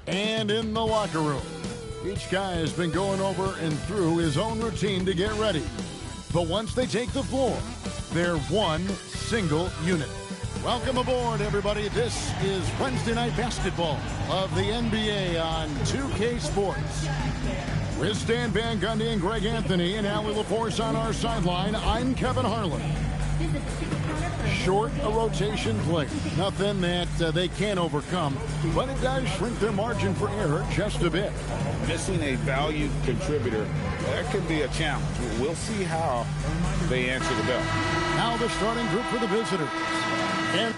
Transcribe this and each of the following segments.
And in the locker room, each guy has been going over and through his own routine to get ready. But once they take the floor, they're one single unit. Welcome aboard, everybody. This is Wednesday Night Basketball of the NBA on 2K Sports. With Stan Van Gundy and Greg Anthony and Allie LaForce on our sideline, I'm Kevin Harlan. Short a rotation play. Nothing that they can't overcome, but it does shrink their margin for error just a bit. Missing a valued contributor, that could be a challenge. We'll see how they answer the bell. Now the starting group for the visitors. And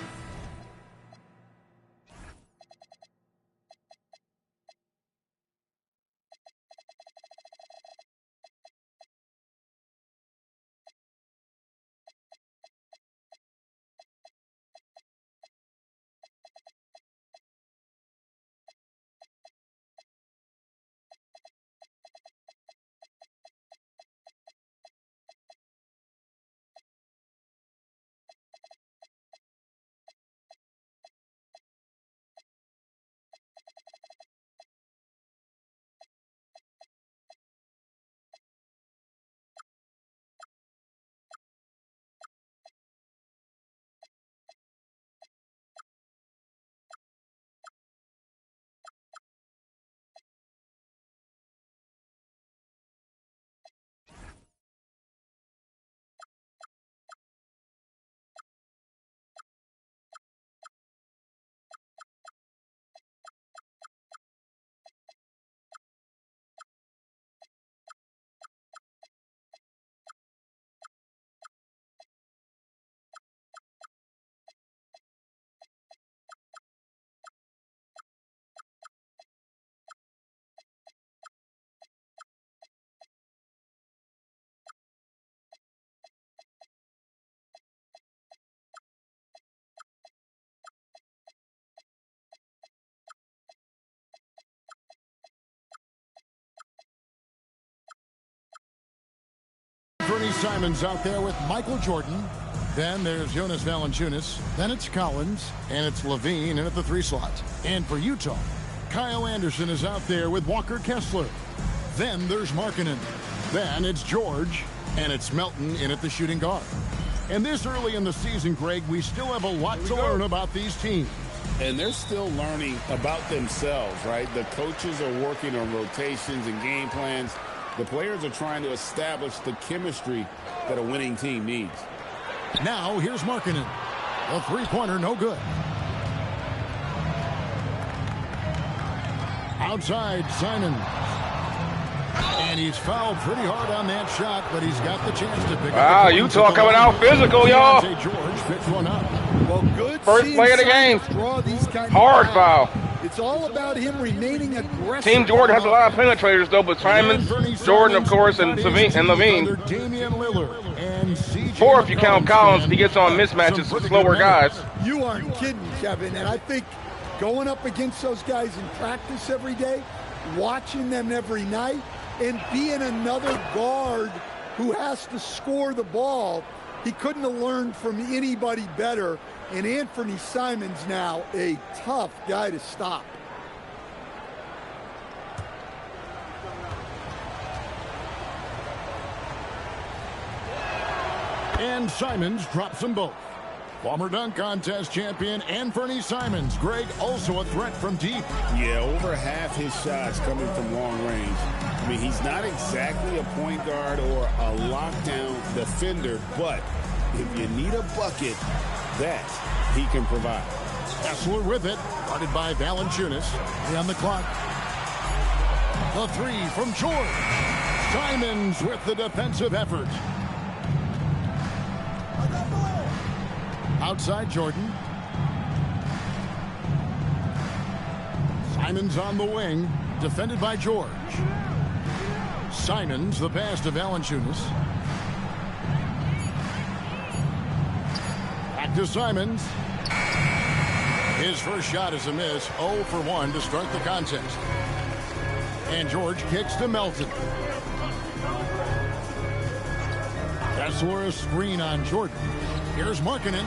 Bernie Simons out there with Michael Jordan. Then there's Jonas Valanciunas. Then it's Collins. And it's Levine in at the 3 slot. And for Utah, Kyle Anderson is out there with Walker Kessler. Then there's Markkanen. Then it's George. And it's Melton in at the shooting guard. And this early in the season, Greg, we still have a lot to learn about these teams. And they're still learning about themselves, right? The coaches are working on rotations and game plans. The players are trying to establish the chemistry that a winning team needs. Now, here's Markkanen. A three-pointer, no good. Outside, Simon. And he's fouled pretty hard on that shot, but he's got the chance to pick up. Wow, Utah coming out physical, y'all. George picks one up. Well, good. First play of the game. Hard foul. It's all about him remaining aggressive. Team Jordan has a lot of penetrators, though, but Simons, Jordan, of course, and Levine. 4 if you count Collins if he gets on mismatches with slower guys. You aren't kidding, Kevin. And I think going up against those guys in practice every day, watching them every night, and being another guard who has to score the ball, he couldn't have learned from anybody better. And Anthony Simons now a tough guy to stop. And Simons drops them both. Former dunk contest champion Anthony Simons. Greg, also a threat from deep. Yeah, over half his shots coming from long range. I mean, he's not exactly a point guard or a lockdown defender, but if you need a bucket, that he can provide. Kessler with it, guarded by Valanciunas. 3 on the clock. The 3 from George. Simons with the defensive effort. Outside Jordan. Simons on the wing, defended by George. Simons, the pass to Valanciunas. Back to Simons. His first shot is a miss. 0 for 1 to start the contest. And George kicks to Melton. Kessler a screen on Jordan. Here's Markkanen.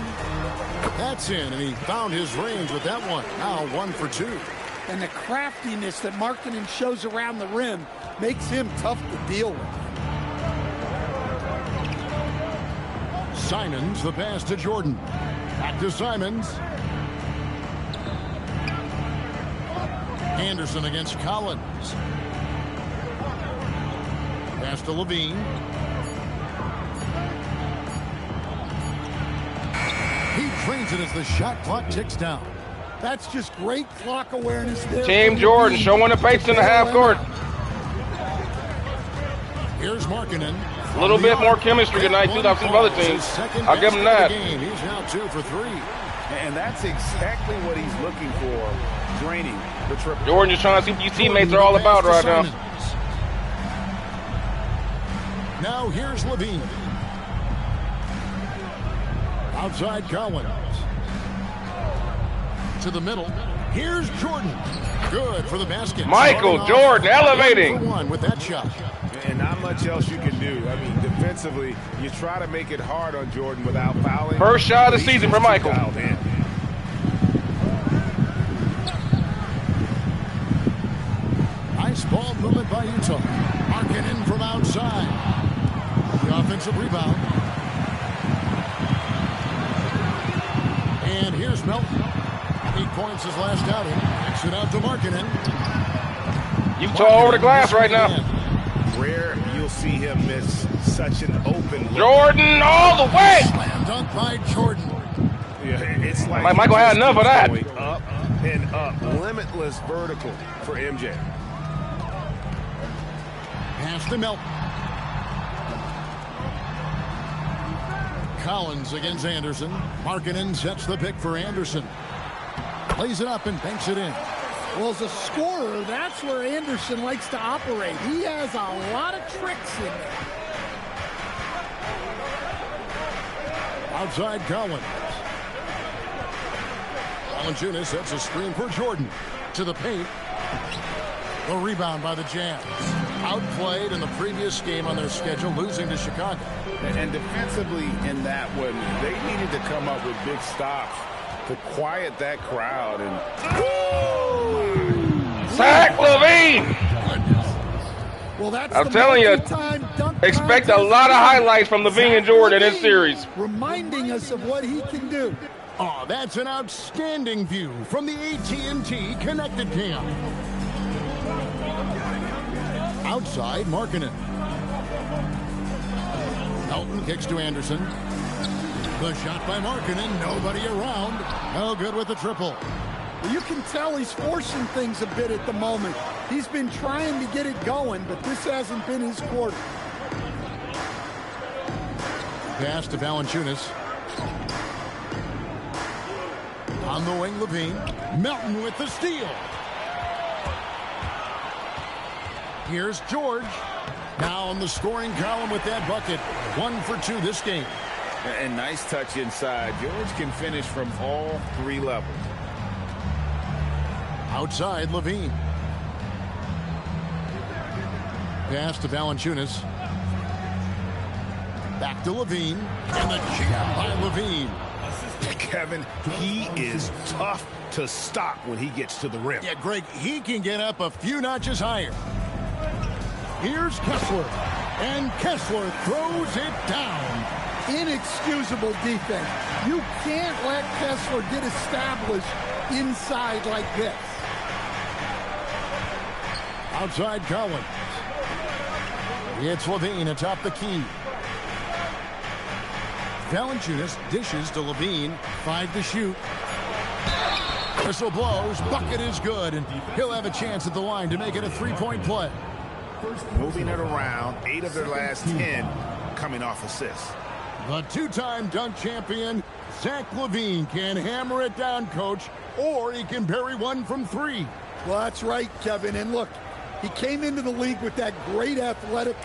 That's in, and he found his range with that one. Now 1 for 2. and the craftiness that Markkanen shows around the rim makes him tough to deal with. Simons, the pass to Jordan. Back to Simons. Anderson against Collins. Pass to Levine. He trains it as the shot clock ticks down. That's just great clock awareness there. Team Jordan showing the pace in the half court. Here's Markkanen. A little bit more chemistry tonight than I've seen from other teams. I'll give him that. He's now 2 for 3. And that's exactly what he's looking for, draining the triple. Jordan just trying to see what these teammates are all about right now. Now here's Levine. Outside Collins. To the middle. Here's Jordan. Good for the basket. Michael Jordan elevating. 1 for 1 with that shot. And not much else you can do. I mean, defensively, you try to make it hard on Jordan without fouling. First shot of the season for Michael. Nice ball movement by Utah. Markkanen from outside. The offensive rebound. And here's Melton. 8 points his last outing. Backs it out to Markkanen. Utah over the glass right now. Rare you'll see him miss such an open look. Jordan all the way. Slam dunk by Jordan. Yeah, it's like Michael had enough of that. Up and up. Limitless vertical for MJ. Pass to Melton. Collins against Anderson. Markkanen sets the pick for Anderson. Plays it up and banks it in. Well, as a scorer, that's where Anderson likes to operate. He has a lot of tricks in there. Outside Collins. Valanciunas sets a screen for Jordan. To the paint. The rebound by the Jazz. Outplayed in the previous game on their schedule, losing to Chicago. And defensively in that one, they needed to come up with big stops to quiet that crowd. And Zach Levine. Well, that's I'm telling you, expect a lot of highlights from Levine and Jordan in this series. Reminding us of what he can do. Oh, that's an outstanding view from the AT&T Connected Cam. Outside, Markkanen. Melton kicks to Anderson. The shot by Markkanen, nobody around. No good with the triple. You can tell he's forcing things a bit at the moment. He's been trying to get it going, but this hasn't been his quarter. Pass to Valanciunas. On the wing, Levine. Melton with the steal. Here's George. Now on the scoring column with that bucket. 1 for 2 this game. And nice touch inside. George can finish from all 3 levels. Outside, Levine. Pass to Valanciunas. Back to Levine. And the jam by Levine. Kevin, he is tough to stop when he gets to the rim. Yeah, Greg, he can get up a few notches higher. Here's Kessler. And Kessler throws it down. Inexcusable defense. You can't let Kessler get established inside like this. Outside Collins. It's Levine atop the key. Valanciunas dishes to Levine. 5 to shoot. Whistle blows. Bucket is good. And he'll have a chance at the line to make it a 3-point play. Moving it around. 8 of their last 10 coming off assists. The 2-time dunk champion, Zach Levine, can hammer it down, coach, or he can bury one from 3. Well, that's right, Kevin. And look, he came into the league with that great athletic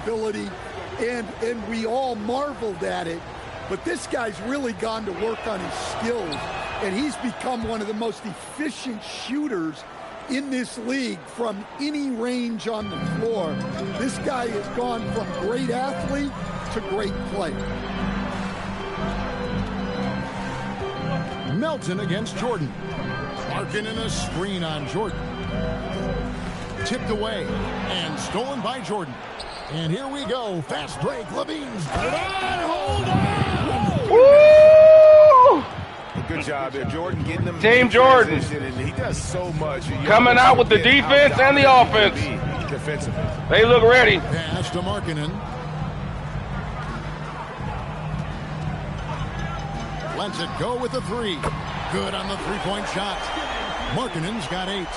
ability, and we all marveled at it. But this guy's really gone to work on his skills, and he's become one of the most efficient shooters in this league from any range on the floor. This guy has gone from great athlete to great player. Melton against Jordan. Markkanen a screen on Jordan. Tipped away and stolen by Jordan. And here we go. Fast break. Levine's got it on. Hold on. Woo! Good job there, Jordan, getting them. Team Jordan. And he does so much. Coming out with the defense and the offense. Defensively. They look ready. Pass to Markkanen. Lets it go with the three. Good on the three-point shot. Markkanen's got 8.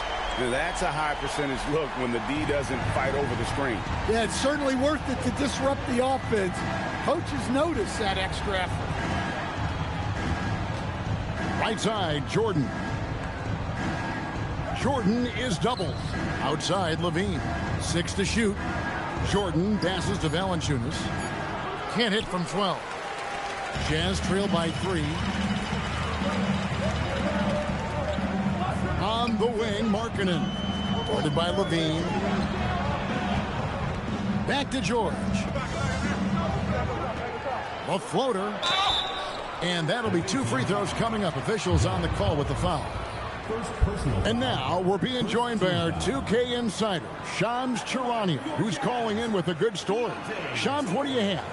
That's a high percentage look when the D doesn't fight over the screen. Yeah, it's certainly worth it to disrupt the offense. Coaches notice that extra effort. Right side, Jordan. Jordan is doubled. Outside, Levine. 6 to shoot. Jordan passes to Valanciunas. Can't hit from 12. Jazz trail by 3. On the wing, Markkanen. Guarded by Levine. Back to George. A floater. And that'll be 2 free throws coming up. Officials on the call with the foul. And now we're being joined by our 2K insider, Shams Charania, who's calling in with a good story. Shams, what do you have?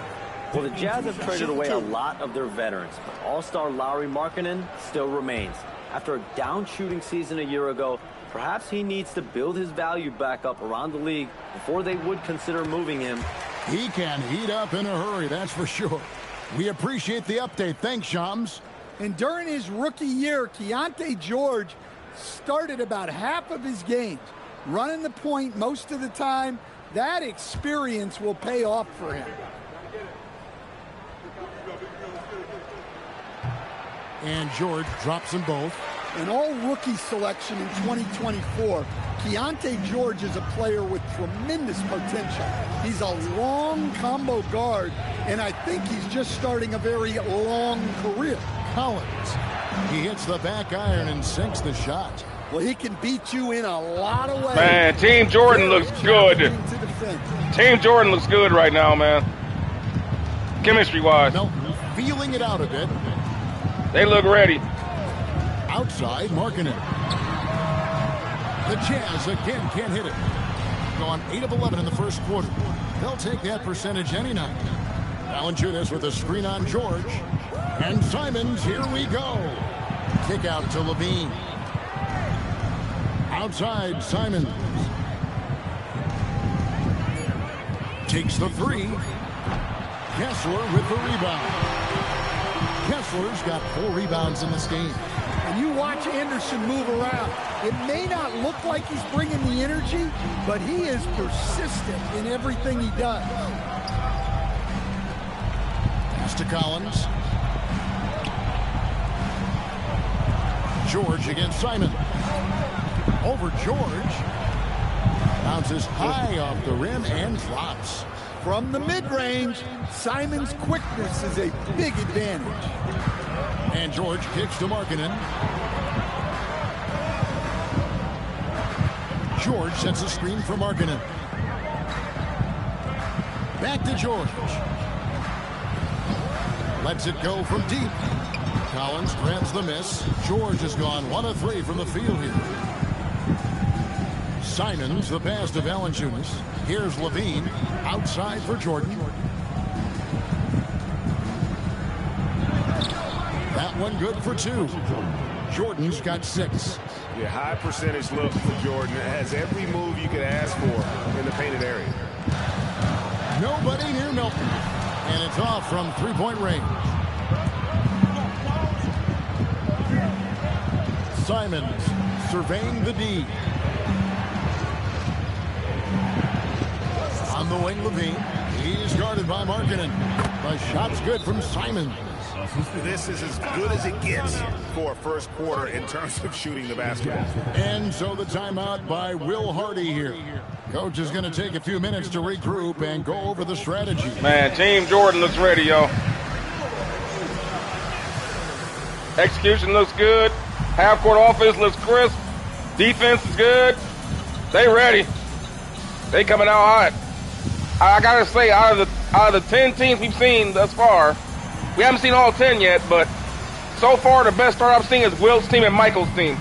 Well, the Jazz have traded away a lot of their veterans, but all-star Lauri Markkanen still remains. After a down shooting season a year ago, perhaps he needs to build his value back up around the league before they would consider moving him. He can heat up in a hurry, that's for sure. We appreciate the update. Thanks, Shams. And during his rookie year, Keontae George started about half of his games, running the point most of the time. That experience will pay off for him. And George drops them both. An all-rookie selection in 2024. Keontae George is a player with tremendous potential. He's a long combo guard, and I think he's just starting a very long career. Collins. He hits the back iron and sinks the shot. Well, he can beat you in a lot of ways. Man, Team Jordan looks good. Team Jordan looks good right now, man. Chemistry-wise. Melton feeling it out a bit. They look ready. Outside, Markkanen. The Jazz again can't hit it. Gone 8 of 11 in the first quarter. They'll take that percentage any night. Valanciunas with a screen on George. And Simons, here we go. Kick out to Levine. Outside, Simons. Takes the 3. Kessler with the rebound. Kessler's got 4 rebounds in this game. And you watch Anderson move around. It may not look like he's bringing the energy, but he is persistent in everything he does. Pass to Collins. George against Simon. Over George. Bounces high off the rim and drops. From the mid-range, Simon's quickness is a big advantage. And George kicks to Markkanen. George sets a screen for Markkanen. Back to George. Lets it go from deep. Collins grabs the miss. George has gone 1 of 3 from the field here. Simons, the pass to Valanciunas. Here's Levine. Outside for Jordan. That one good for 2. Jordan's got 6. Yeah, high percentage look for Jordan. It has every move you could ask for in the painted area. Nobody near Melton. And it's off from 3-point range. Simons surveying the D. On the wing, Levine. He's guarded by Markkanen. The shot's good from Simons. This is as good as it gets for a first quarter in terms of shooting the basketball. And so the timeout by Will Hardy here. Coach is going to take a few minutes to regroup and go over the strategy. Man, Team Jordan looks ready, yo. Execution looks good. Half-court offense looks crisp. Defense is good. They ready. They coming out hot. I gotta say, out of the 10 teams we've seen thus far, we haven't seen all 10 yet, but so far the best start I've seen is Wilt's team and Michael's team.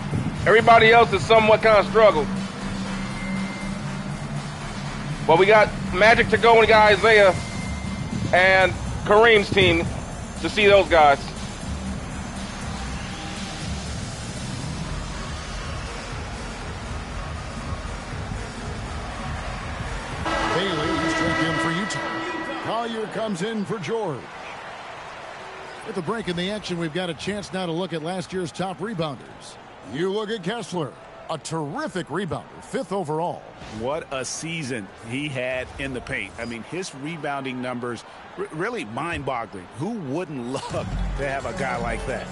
Everybody else is somewhat kind of struggled. But we got Magic to go and we got Isaiah and Kareem's team to see those guys. Bailey struck in for Utah. Collier comes in for George. With the break in the action, we've got a chance now to look at last year's top rebounders. You look at Kessler, a terrific rebounder, 5th overall. What a season he had in the paint. I mean, his rebounding numbers really mind-boggling. Who wouldn't love to have a guy like that?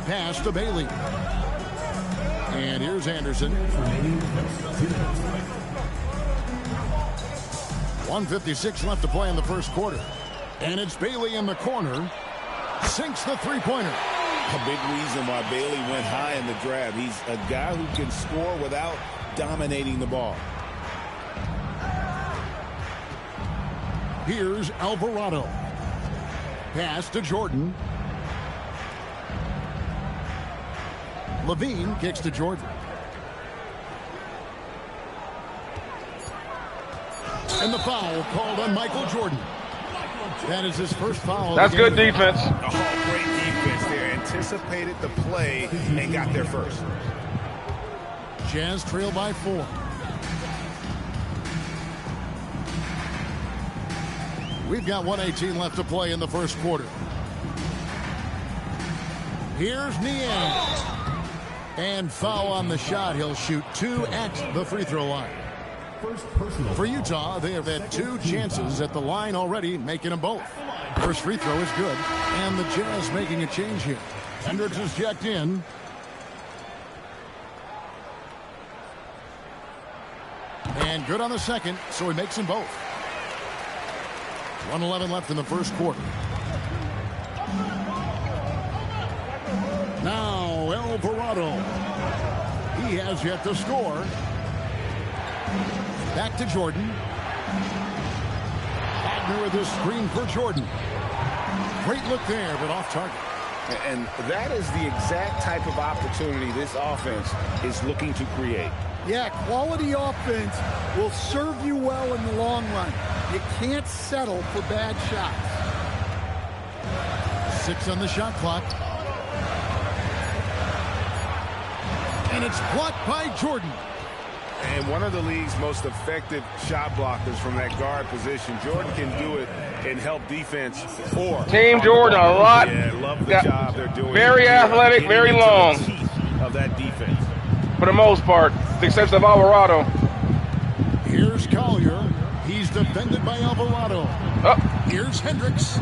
Pass to Bailey. And here's Anderson. 1:56 left to play in the first quarter. And it's Bailey in the corner. Sinks the three-pointer. A big reason why Bailey went high in the draft. He's a guy who can score without dominating the ball. Here's Alvarado. Pass to Jordan. Levine kicks to Jordan. And the foul called on Michael Jordan. That is his first foul. That's good defense. Oh, great defense there. Anticipated the play and got there first. Jazz trail by 4. We've got 1:18 left to play in the first quarter. Here's Niang. And foul on the shot. He'll shoot 2 at the free throw line. For Utah, they have had 2 chances at the line already, making them both. First free throw is good. And the Jazz making a change here. Hendricks is checked in. And good on the second, so he makes them both. 1:11 left in the first quarter. Now Alvarado. He has yet to score. Back to Jordan. Wagner with his screen for Jordan. Great look there, but off target. And that is the exact type of opportunity this offense is looking to create. Yeah, quality offense will serve you well in the long run. You can't settle for bad shots. 6 on the shot clock. And it's blocked by Jordan. And one of the league's most effective shot blockers from that guard position. Jordan can do it and help defense. Team Jordan, a lot. Yeah, love the job they're doing. Very athletic, very long. Of that defense. For the most part, with the exception of Alvarado. Here's Collier. He's defended by Alvarado. Oh. Here's Hendricks.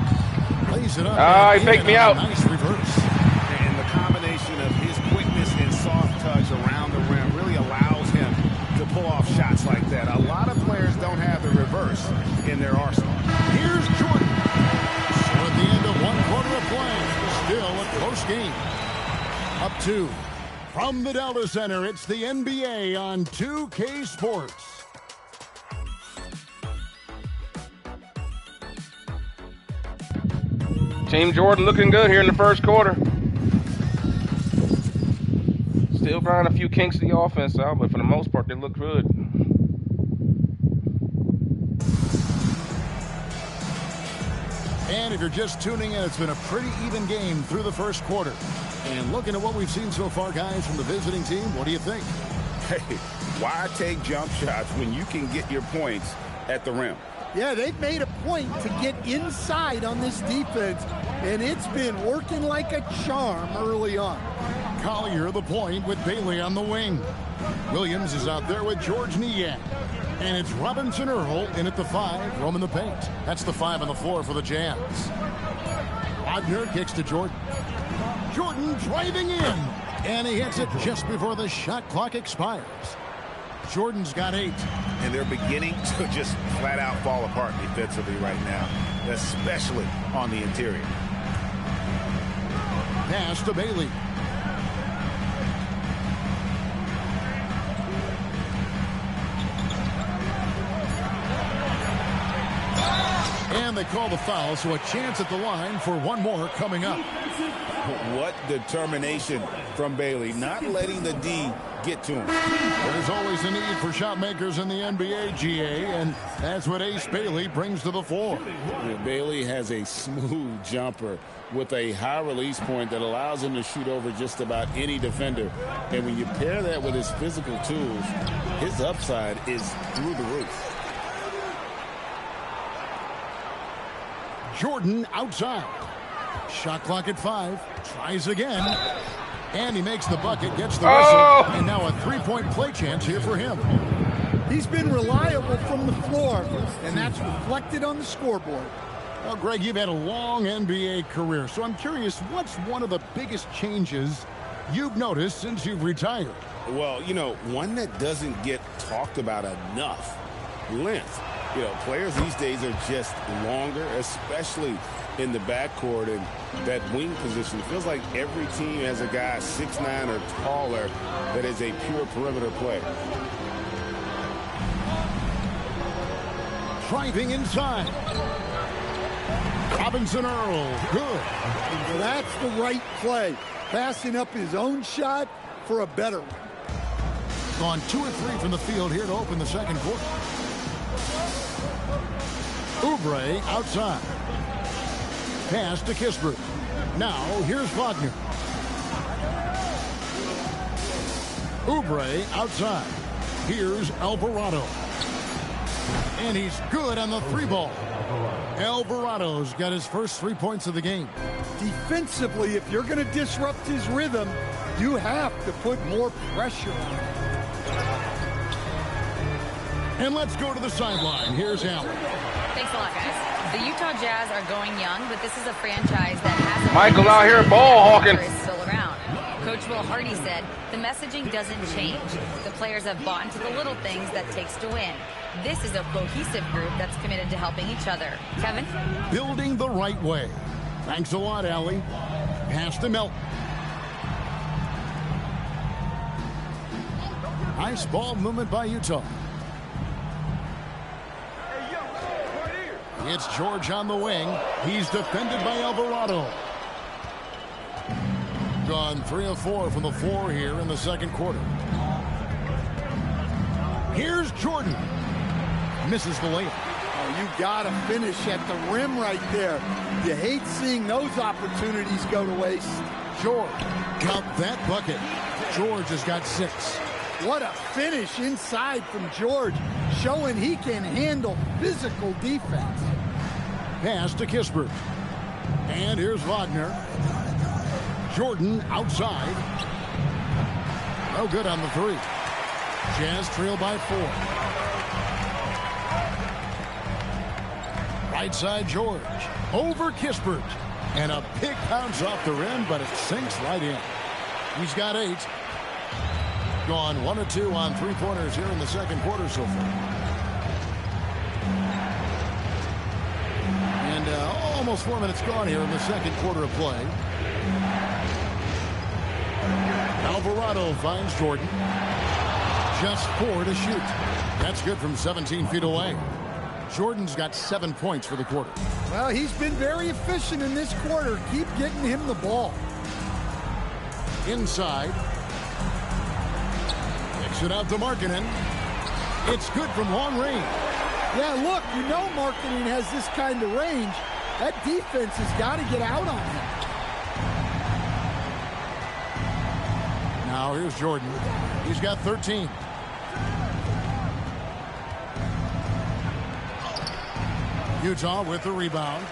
Plays it up. He faked me out. Nice reverse. And the combination of his quickness and soft touch around the rim really allows him to pull off shots like that. A lot of players don't have the reverse in their arsenal. Here's Jordan. So at the end of 1 quarter of play, still a close game. Up 2. From the Delta Center, it's the NBA on 2K Sports. Team Jordan looking good here in the first quarter. Still grinding a few kinks in the offense out, but for the most part, they look good. And if you're just tuning in, it's been a pretty even game through the first quarter. And looking at what we've seen so far, guys, from the visiting team, what do you think? Hey, why take jump shots when you can get your points at the rim? Yeah, they've made a point to get inside on this defense, and it's been working like a charm early on. Collier the point with Bailey on the wing. Williams is out there with George Niang. And it's Robinson Earl in at the 5, roaming the paint. That's the 5 on the floor for the Jazz. Wagner kicks to Jordan. Jordan driving in. And he hits it just before the shot clock expires. Jordan's got 8. And they're beginning to just flat out fall apart defensively right now, especially on the interior. Pass to Bailey. And they call the foul, so a chance at the line for one more coming up. What determination from Bailey, not letting the D get to him. There's always a need for shot makers in the NBA, GA, and that's what Ace Bailey brings to the floor. Bailey has a smooth jumper with a high release point that allows him to shoot over just about any defender. And when you pair that with his physical tools, his upside is through the roof. Jordan outside. Shot clock at 5. Tries again. And he makes the bucket, gets the whistle, and now a three-point play chance here for him. He's been reliable from the floor, and that's reflected on the scoreboard. Well, Greg, you've had a long NBA career, so I'm curious, what's one of the biggest changes you've noticed since you've retired? Well, you know, one that doesn't get talked about enough, length. You know, players these days are just longer, especially in the backcourt, and that wing position. It feels like every team has a guy 6'9" or taller that is a pure perimeter player. Driving inside. Robinson Earl, good. That's the right play. Passing up his own shot for a better one. Gone 2 or 3 from the field here to open the second quarter. Oubre outside. Pass to Kispert. Now here's Wagner. Oubre outside. Here's Alvarado. And he's good on the 3-ball. Alvarado's got his first 3 points of the game. Defensively, if you're going to disrupt his rhythm, you have to put more pressure on him. And let's go to the sideline. Here's Allen. Thanks a lot, guys. The Utah Jazz are going young, but this is a franchise that has Michael's out here ball hawking. is still around. Coach Will Hardy said, the messaging doesn't change. The players have bought into the little things that takes to win. This is a cohesive group that's committed to helping each other. Kevin? Building the right way. Thanks a lot, Allie. Pass to Melton. Nice ball movement by Utah. It's George on the wing. He's defended by Alvarado. Gone 3 of 4 from the floor here in the second quarter. Here's Jordan. Misses the layup. Oh, you got to finish at the rim right there. You hate seeing those opportunities go to waste. George, count that bucket. George has got 6. What a finish inside from George, showing he can handle physical defense. Pass to Kispert. And here's Wagner. Jordan outside. No good on the 3. Jazz trail by 4. Right side George. Over Kispert. And a big bounce off the rim, but it sinks right in. He's got 8. Gone 1 of 2 on 3-pointers here in the second quarter so far. And almost 4 minutes gone here in the second quarter of play. Alvarado finds Jordan. Just 4 to shoot. That's good from 17 feet away. Jordan's got 7 points for the quarter. Well, he's been very efficient in this quarter. Keep getting him the ball. Inside. Kicks it out to Markkanen. It's good from long range. Yeah, look, you know Markkanen has this kind of range. That defense has got to get out on him. Now here's Jordan. He's got 13. Utah with the rebound.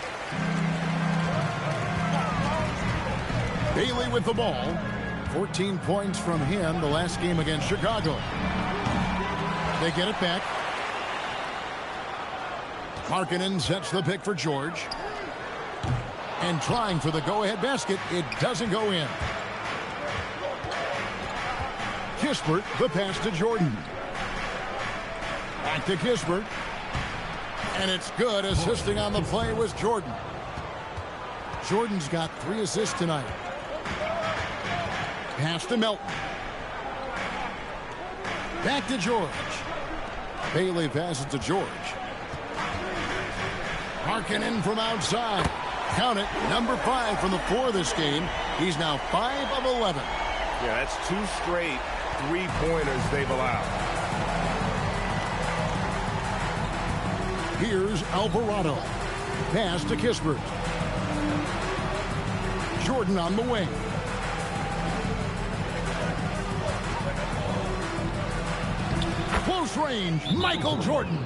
Bailey with the ball. 14 points from him the last game against Chicago. They get it back. Markkanen sets the pick for George. And trying for the go-ahead basket. It doesn't go in. Kispert, the pass to Jordan. Back to Kispert. And it's good. Assisting on the play was Jordan. Jordan's got 3 assists tonight. Pass to Melton. Back to George. Bailey passes to George. Markkanen from outside. Count it, number 5 from the floor this game. He's now 5 of 11. Yeah, that's 2 straight three-pointers they've allowed. Here's Alvarado. Pass to Kispert. Jordan on the wing. Close range, Michael Jordan.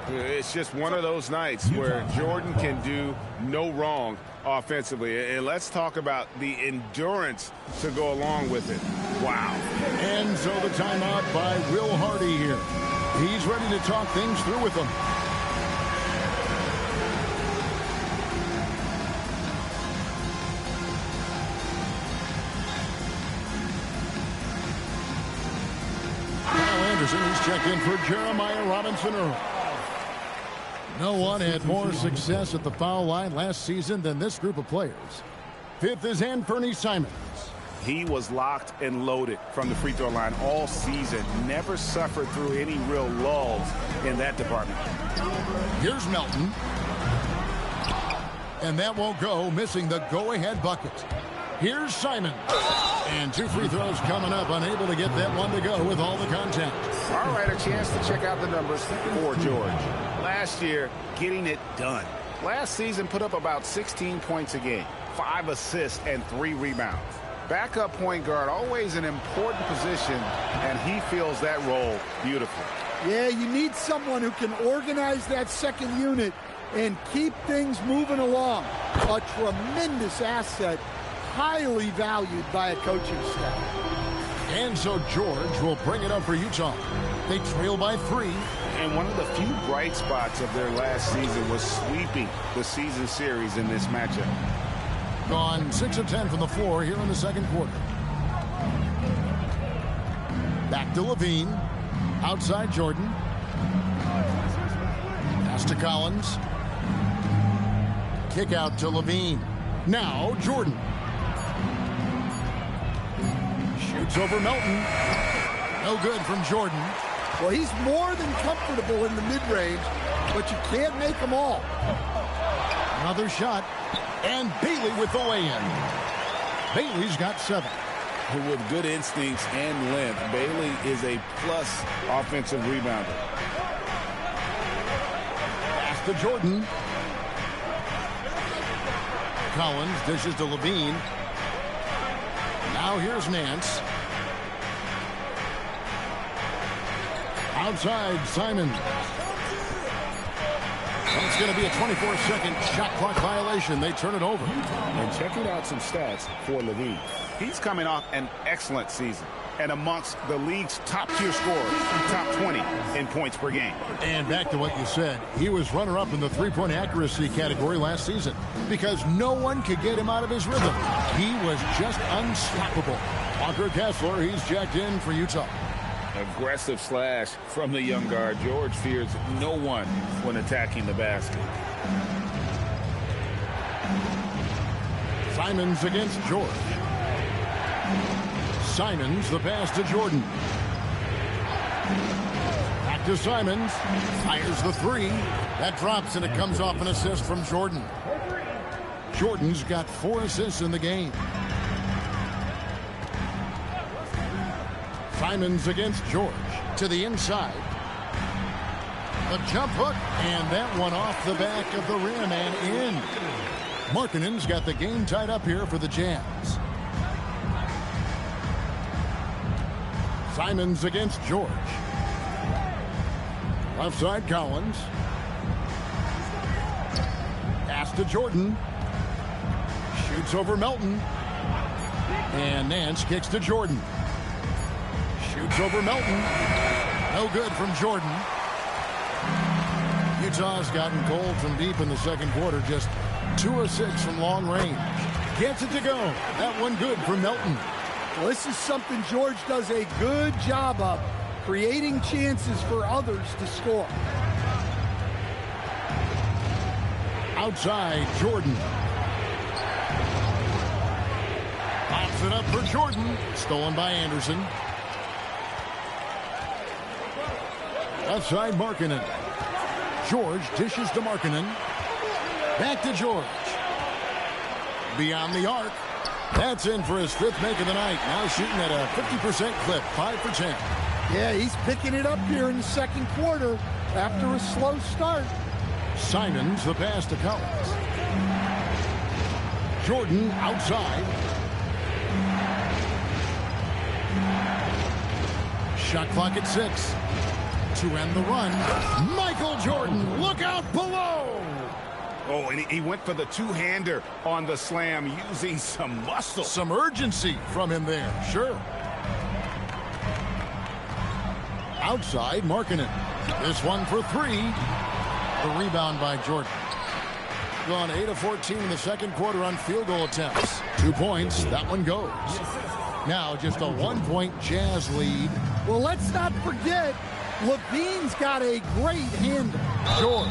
It's just one of those nights where Jordan can do no wrong offensively. And let's talk about the endurance to go along with it. Wow. And so the timeout by Will Hardy here. He's ready to talk things through with them. Now Anderson is checked in for Jeremiah Robinson Earl. No one had more success at the foul line last season than this group of players. 5th is Anthony Simons. He was locked and loaded from the free throw line all season. Never suffered through any real lulls in that department. Here's Melton. And that won't go, missing the go-ahead bucket. Here's Simons. And 2 free throws coming up, unable to get that one to go with all the contact. All right, a chance to check out the numbers for George. Last year, getting it done. Last season, put up about 16 points a game, 5 assists, and 3 rebounds. Backup point guard, always an important position, and he fills that role beautifully. Yeah, you need someone who can organize that second unit and keep things moving along. A tremendous asset, highly valued by a coaching staff. And so George will bring it up for Utah. They trail by 3. And one of the few bright spots of their last season was sweeping the season series in this matchup. Gone 6 of 10 from the floor here in the second quarter. Back to Levine. Outside Jordan. Pass to Collins. Kick out to Levine. Now Jordan. Shoots over Melton. No good from Jordan. Well, he's more than comfortable in the mid-range, but you can't make them all. Another shot. And Bailey with the lay-in. Bailey's got 7. With good instincts and length, Bailey is a plus offensive rebounder. Pass to Jordan. Collins dishes to Levine. Now here's Nance. Outside, Simons. Well, it's going to be a 24-second shot clock violation. They turn it over. And checking out some stats for Levine. He's coming off an excellent season and amongst the league's top-tier scorers, top 20 in points per game. And back to what you said, he was runner-up in the three-point accuracy category last season because no one could get him out of his rhythm. He was just unstoppable. Walker Kessler, he's checked in for Utah. Aggressive slash from the young guard. George fears no one when attacking the basket. Simons against George. Simons, the pass to Jordan. Back to Simons. Fires the 3. That drops, and it comes off an assist from Jordan. Jordan's got 4 assists in the game. Simons against George. To the inside. A jump hook, and that one off the back of the rim and in. Markkanen's got the game tied up here for the Jazz. Simons against George. Left side, Collins. Pass to Jordan. Shoots over Melton. And Nance kicks to Jordan. Shoots over Melton. No good from Jordan. Utah's gotten cold from deep in the second quarter, just 2 of 6 from long range. Gets it to go. That one good for Melton. Well, this is something George does a good job of, creating chances for others to score. Outside, Jordan. Pops it up for Jordan. Stolen by Anderson. Outside, Markkanen. George dishes to Markkanen. Back to George. Beyond the arc. That's in for his 5th make of the night. Now shooting at a 50% clip, 5 for 10. Yeah, he's picking it up here in the second quarter after a slow start. Simons the pass to Collins. Jordan outside. Shot clock at 6. To end the run, Michael Jordan, look out below! Oh, and he went for the two-hander on the slam, using some muscle. Some urgency from him there, sure. Outside, Markkanen. This one for 3. The rebound by Jordan. Gone 8 of 14 in the second quarter on field goal attempts. 2 points, that one goes. Now just a 1-point Jazz lead. Well, let's not forget, Levine's got a great handle. George,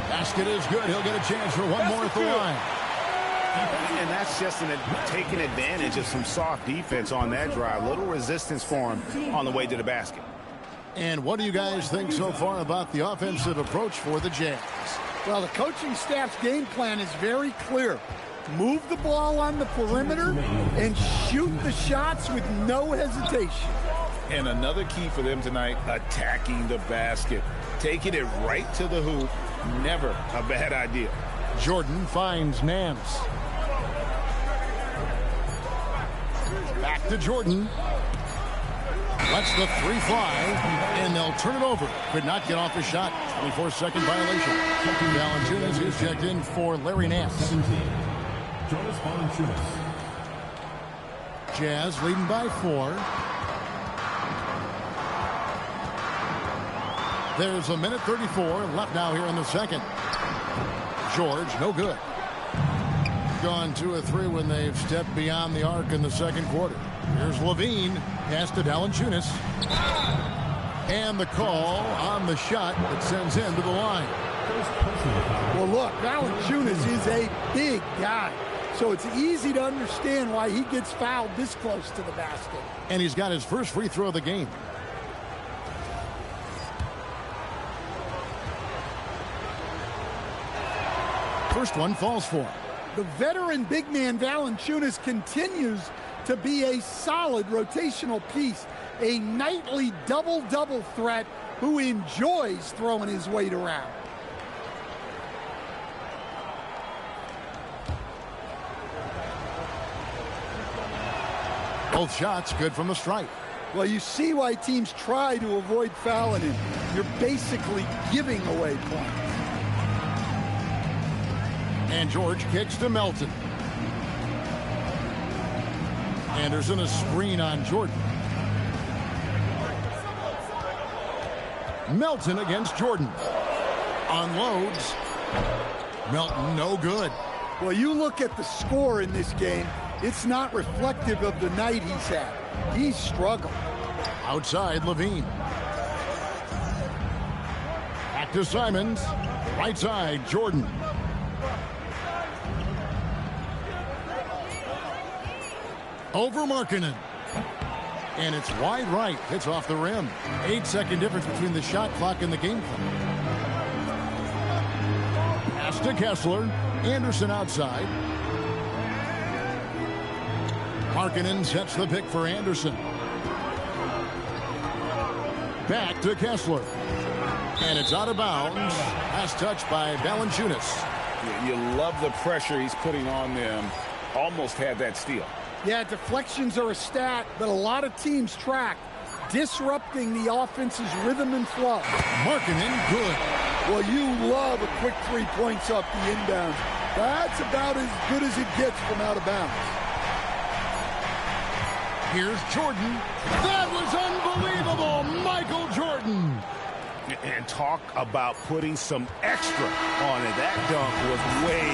basket is good. He'll get a chance for one more at the line. And that's just taking advantage of some soft defense on that drive. Little resistance for him on the way to the basket. And what do you guys think so far about the offensive approach for the Jazz? Well, the coaching staff's game plan is very clear. Move the ball on the perimeter and shoot the shots with no hesitation. And another key for them tonight, attacking the basket. Taking it right to the hoop, never a bad idea. Jordan finds Nance. Back to Jordan. Lets the 3 fly, and they'll turn it over. Could not get off his shot. 24-second violation. Valanciunas is checked in for Larry Nance. Jazz leading by 4. There's a minute 34 left now here in the second. George, no good. Gone 2 of 3 when they've stepped beyond the arc in the second quarter. Here's Levine. Pass to Valanciunas. And the call on the shot that sends him to the line. Well, look, Valanciunas is a big guy. So it's easy to understand why he gets fouled this close to the basket. And he's got his first free throw of the game. First one falls for him. The veteran big man Valanciunas continues to be a solid rotational piece, a nightly double-double threat who enjoys throwing his weight around. Both shots good from the stripe. Well, you see why teams try to avoid fouling him. You're basically giving away points. And George kicks to Melton. Anderson a screen on Jordan. Melton against Jordan. Unloads. Melton no good. Well, you look at the score in this game, it's not reflective of the night he's had. He's struggled. Outside, Levine. Back to Simons. Right side, Jordan. Over Markkanen. And it's wide right. Hits off the rim. 8-second difference between the shot clock and the game clock. Pass to Kessler. Anderson outside. Markkanen sets the pick for Anderson. Back to Kessler. And it's out of bounds. Last touch by Valanciunas. You love the pressure he's putting on them. Almost had that steal. Yeah, deflections are a stat that a lot of teams track, disrupting the offense's rhythm and flow. Markkanen, good. Well, you love a quick 3 points off the inbound. That's about as good as it gets from out of bounds. Here's Jordan. That was unbelievable. Michael Jordan. And talk about putting some extra on it. That dunk was way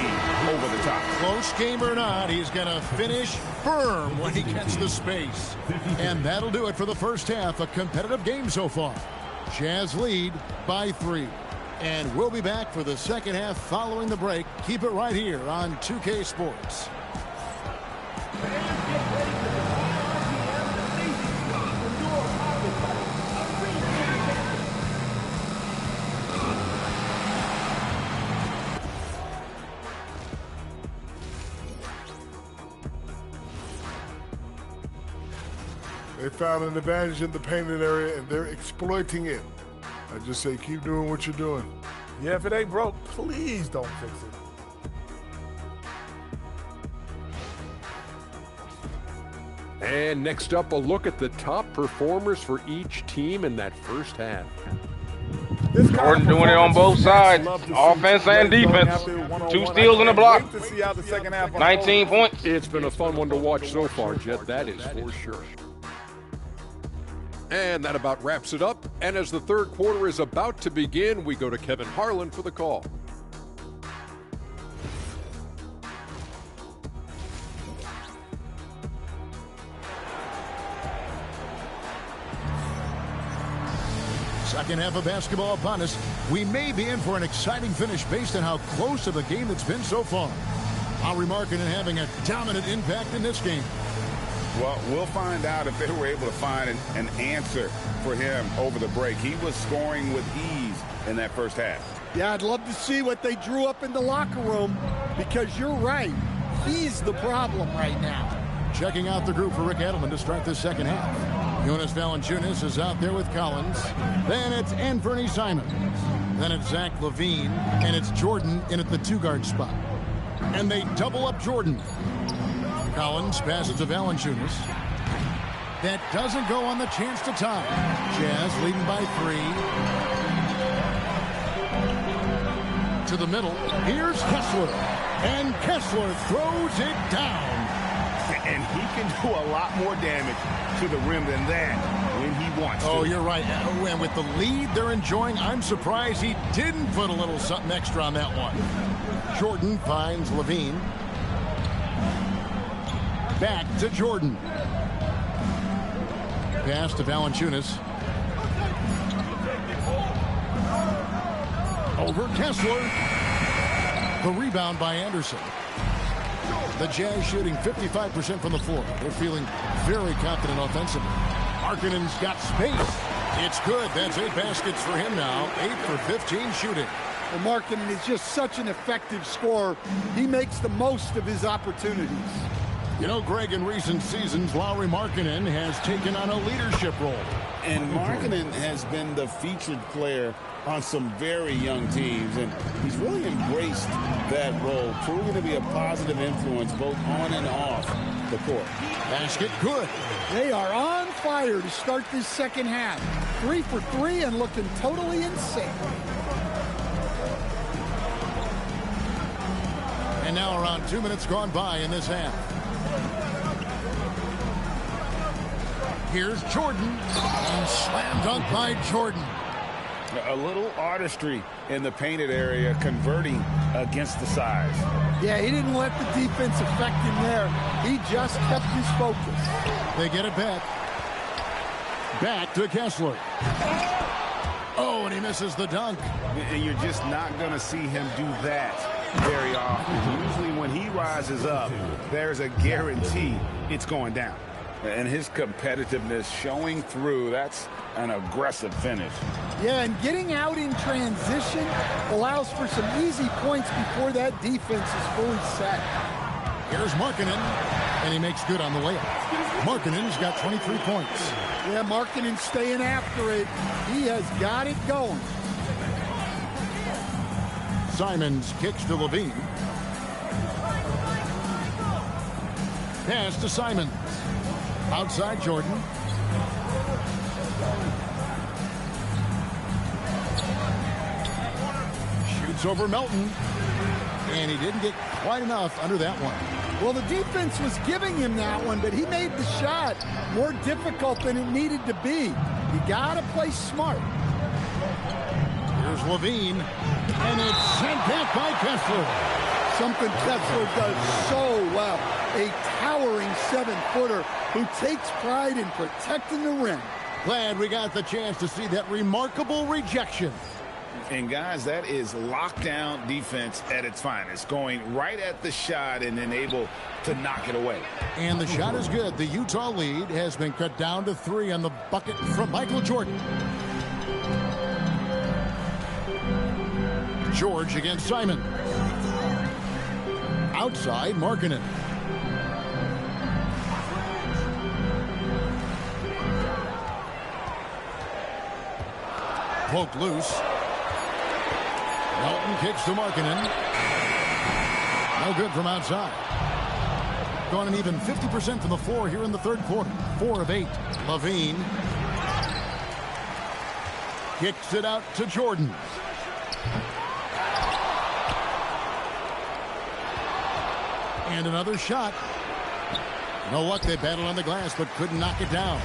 over the top. Close game or not, he's going to finish firm when he gets the space. And that'll do it for the first half. A competitive game so far. Jazz lead by 3. And we'll be back for the second half following the break. Keep it right here on 2K Sports. They found an advantage in the painted area, and they're exploiting it. I just say keep doing what you're doing. Yeah, if it ain't broke, please don't fix it. And next up, a look at the top performers for each team in that first half. Jordan doing it on both sides, offense and defense. 2 steals and a block. 19 points. It's been a fun one to watch so far, Jet, that is for sure. And that about wraps it up. And as the third quarter is about to begin, we go to Kevin Harlan for the call. Second half of basketball upon us. We may be in for an exciting finish based on how close of a game it's been so far. Lauri Markkanen having a dominant impact in this game. Well, we'll find out if they were able to find an answer for him over the break. He was scoring with ease in that first half. Yeah, I'd love to see what they drew up in the locker room, because you're right. He's the problem right now. Checking out the group for Rick Edelman to start this second half. Jonas Valanciunas is out there with Collins. Then it's Anthony Simons. Then it's Zach LaVine. And it's Jordan in at the 2-guard spot. And they double up Jordan. Collins passes to Valanciunas. That doesn't go on the chance to tie. Jazz leading by 3. To the middle. Here's Kessler. And Kessler throws it down. And he can do a lot more damage to the rim than that when he wants to. Oh, you're right. And with the lead they're enjoying, I'm surprised he didn't put a little something extra on that one. Jordan finds LaVine. Back to Jordan. Pass to Valanciunas. Over Kessler. The rebound by Anderson. The Jazz shooting 55% from the floor. They're feeling very confident offensively. Markkanen's got space. It's good. That's 8 baskets for him now. 8 for 15 shooting. Well, Markkanen is just such an effective scorer. He makes the most of his opportunities. You know, Greg, in recent seasons, Lauri Markkanen has taken on a leadership role. And Markkanen has been the featured player on some very young teams, and he's really embraced that role, proving to be a positive influence both on and off the court. Basket good. They are on fire to start this second half. 3 for 3 and looking totally insane. And now around 2 minutes gone by in this half. Here's Jordan. And slam dunk by Jordan. A little artistry in the painted area, converting against the size. Yeah, he didn't let the defense affect him there. He just kept his focus. They get it back. Back to Kessler. Oh, and he misses the dunk. And you're just not going to see him do that very often. Usually when he rises up, there's a guarantee it's going down. And his competitiveness showing through. That's an aggressive finish. Yeah, and getting out in transition allows for some easy points before that defense is fully set. Here's Markkanen, and he makes good on the layup. Markkanen's got 23 points. Yeah, Markkanen staying after it. He has got it going. Simons kicks to LaVine. Pass to Simons. Outside Jordan. Shoots over Melton. And he didn't get quite enough under that one. Well, the defense was giving him that one, but he made the shot more difficult than it needed to be. You got to play smart. Here's Levine, and it's sent back by Kessler. Something Kessler does so well. A towering 7-footer who takes pride in protecting the rim. Glad we got the chance to see that remarkable rejection. And guys, that is lockdown defense at its finest, going right at the shot and then able to knock it away. And the shot is good. The Utah lead has been cut down to 3 on the bucket from Michael Jordan. George against Simon. Outside, Markkanen. Poked loose. Melton kicks to Markkanen. No good from outside. Gone an even 50% from the floor here in the third quarter. 4 of 8. Levine kicks it out to Jordan. And another shot. No luck. They battled on the glass but couldn't knock it down.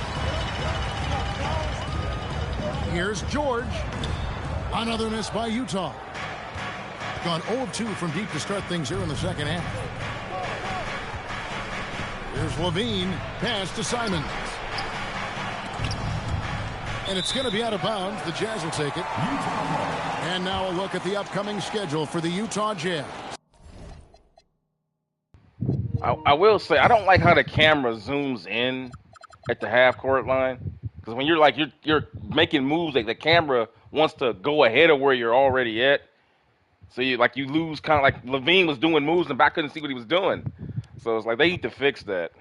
Here's George. Another miss by Utah. Gone 0 of 2 from deep to start things here in the second half. Here's Levine. Pass to Simon. And it's going to be out of bounds. The Jazz will take it. And now a look at the upcoming schedule for the Utah Jazz. I will say I don't like how the camera zooms in at the half-court line, because when you're making moves, like the camera wants to go ahead of where you're already at. So you lose, kind of like Levine was doing moves and I couldn't see what he was doing. So it's like they need to fix that,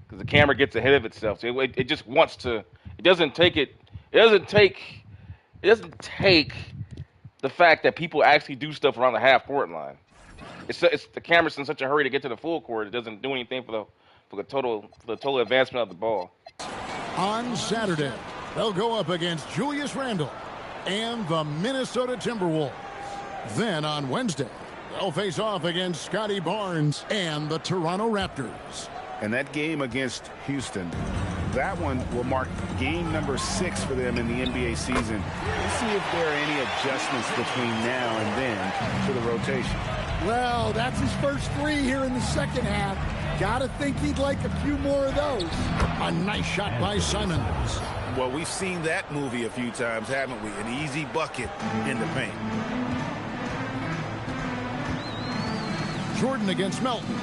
because the camera gets ahead of itself. So it just wants to. It doesn't take the fact that people actually do stuff around the half-court line. It's the camera's in such a hurry to get to the full court. It doesn't do anything for the total advancement of the ball. On Saturday, they'll go up against Julius Randle and the Minnesota Timberwolves. Then on Wednesday, they'll face off against Scotty Barnes and the Toronto Raptors. And that game against Houston, that one will mark game number 6 for them in the NBA season. Let's see if there are any adjustments between now and then to the rotation. Well, that's his first 3 here in the second half. Gotta think he'd like a few more of those. A nice shot by Simons. Well, we've seen that movie a few times, haven't we? An easy bucket in the paint. Jordan against Melton.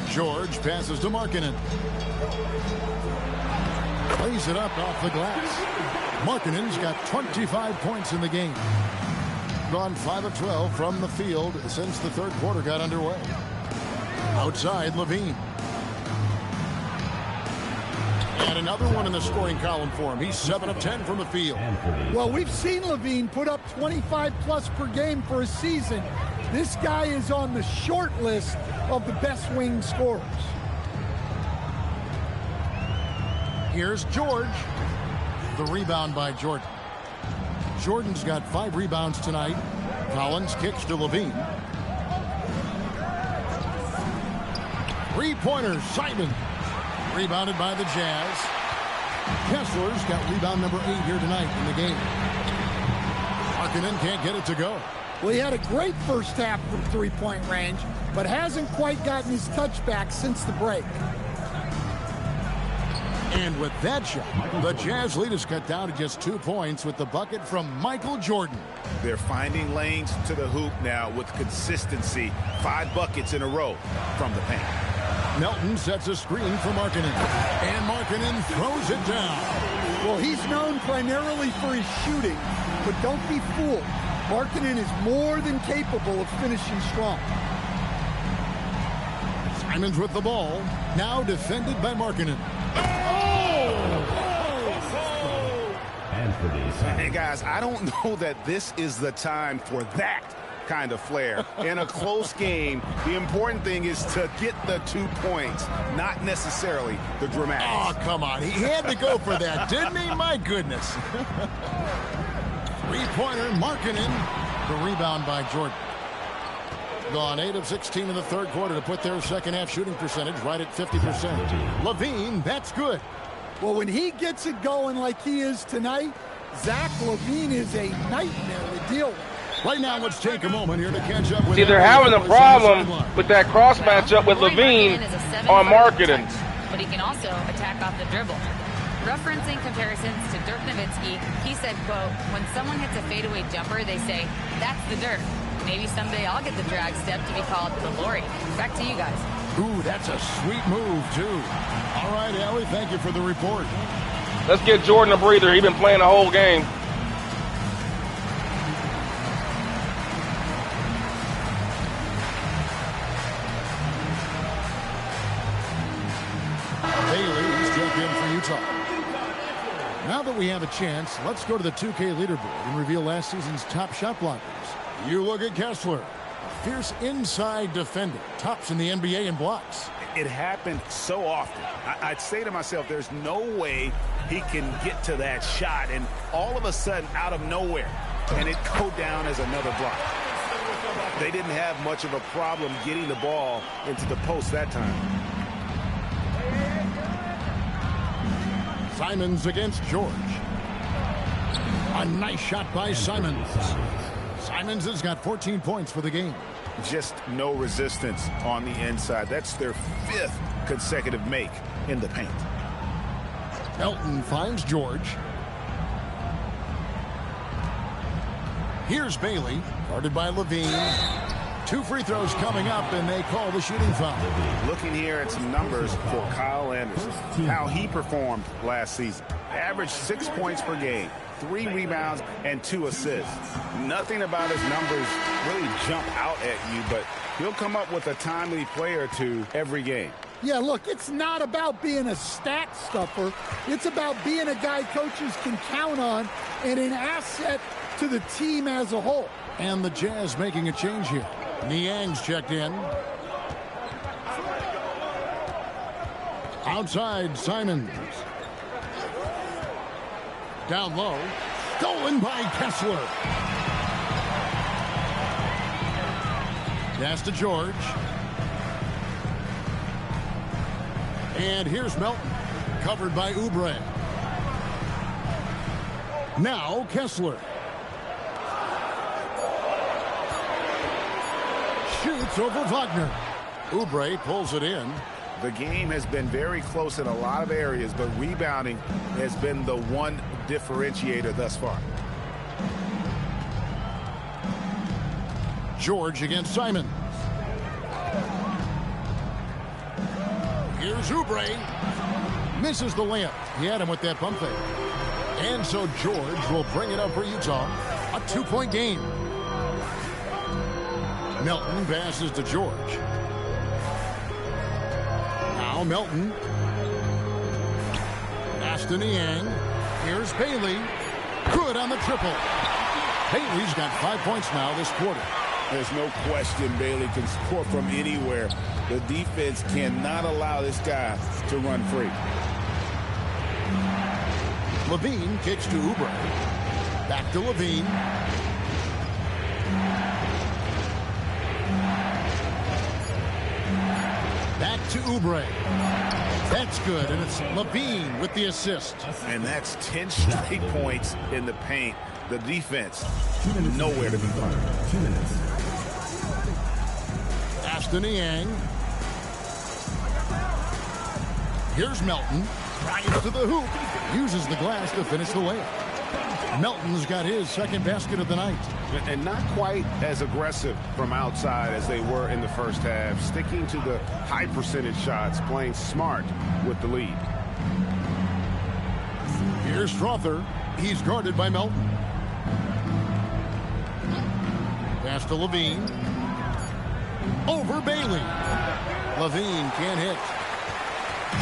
George passes to Markkanen. Plays it up off the glass. Markkanen's got 25 points in the game. Gone 5 of 12 from the field since the third quarter got underway. Outside, Levine. And another one in the scoring column for him. He's 7 of 10 from the field. Well, we've seen Levine put up 25+ per game for a season. This guy is on the short list of the best wing scorers. Here's George. The rebound by Jordan. Jordan's got 5 rebounds tonight. Collins kicks to Levine. 3-pointer, Simon. Rebounded by the Jazz. Kessler's got rebound number 8 here tonight in the game. Markkanen can't get it to go. Well, he had a great first half from 3-point range, but hasn't quite gotten his touchback since the break. And with that shot, the Jazz lead is cut down to just 2 points with the bucket from Michael Jordan. They're finding lanes to the hoop now with consistency. 5 buckets in a row from the paint. Melton sets a screen for Markkanen. And Markkanen throws it down. Well, he's known primarily for his shooting, but don't be fooled. Markkanen is more than capable of finishing strong. Simons with the ball. Now defended by Markkanen. Hey, guys, I don't know that this is the time for that kind of flair. In a close game, the important thing is to get the 2 points, not necessarily the dramatics. Oh, come on. He had to go for that, didn't he? My goodness. 3-pointer, Markkanen. The rebound by Jordan. Gone 8 of 16 in the third quarter to put their second half shooting percentage right at 50%. Levine, that's good. Well, when he gets it going like he is tonight, Zach LaVine is a nightmare to deal with. Right now, let's take a moment here to catch up with. See, they're having a problem with that cross matchup with LaVine on marketing. But he can also attack off the dribble. Referencing comparisons to Dirk Nowitzki, he said, quote, when someone hits a fadeaway jumper, they say, that's the Dirk. Maybe someday I'll get the drag step to be called the Lori. Back to you guys. Ooh, that's a sweet move, too. All right, Allie, thank you for the report. Let's get Jordan a breather. He's been playing the whole game. Now that we have a chance, let's go to the 2K leaderboard and reveal last season's top shot blockers. You look at Kessler, a fierce inside defender, tops in the NBA in blocks. It happened so often. I'd say to myself, there's no way he can get to that shot, and all of a sudden, out of nowhere, and it go down as another block. They didn't have much of a problem getting the ball into the post that time. Simons against George. A nice shot by Simons. Simons has got 14 points for the game. Just no resistance on the inside. That's their 5th consecutive make in the paint. Melton finds George. Here's Bailey, guarded by LaVine. 2 free throws coming up, and they call the shooting foul. Looking here at some numbers for Kyle Anderson, how he performed last season. Averaged 6 points per game, 3 rebounds, and 2 assists. Nothing about his numbers really jump out at you, but he'll come up with a timely play or two every game. Yeah, look, it's not about being a stat stuffer. It's about being a guy coaches can count on and an asset to the team as a whole. And the Jazz making a change here. Niang's checked in. Outside, Simons. Down low. Stolen by Kessler. Pass to George. And here's Melton. Covered by Oubre. Now Kessler. Shoots over Wagner. Oubre pulls it in. The game has been very close in a lot of areas, but rebounding has been the one differentiator thus far. George against Simons. Here's Oubre. Misses the layup. He had him with that pump fake. And so George will bring it up for Utah. A 2-point game. Melton passes to George. Now Melton. Pass to Niang. Here's Bailey. Good on the triple. Bailey's got 5 points now this quarter. There's no question Bailey can score from anywhere. The defense cannot allow this guy to run free. LaVine kicks to Oubre. Back to LaVine. Back to Oubre. That's good, and it's LaVine with the assist. And that's 10 straight points in the paint. The defense, nowhere to be found. Pass to Niang. Here's Melton. Drives to the hoop. Uses the glass to finish the layup. Melton's got his second basket of the night. And not quite as aggressive from outside as they were in the first half. Sticking to the high percentage shots, playing smart with the lead. Here's Strother. He's guarded by Melton. Pass to LaVine. Over Bailey. LaVine can't hit.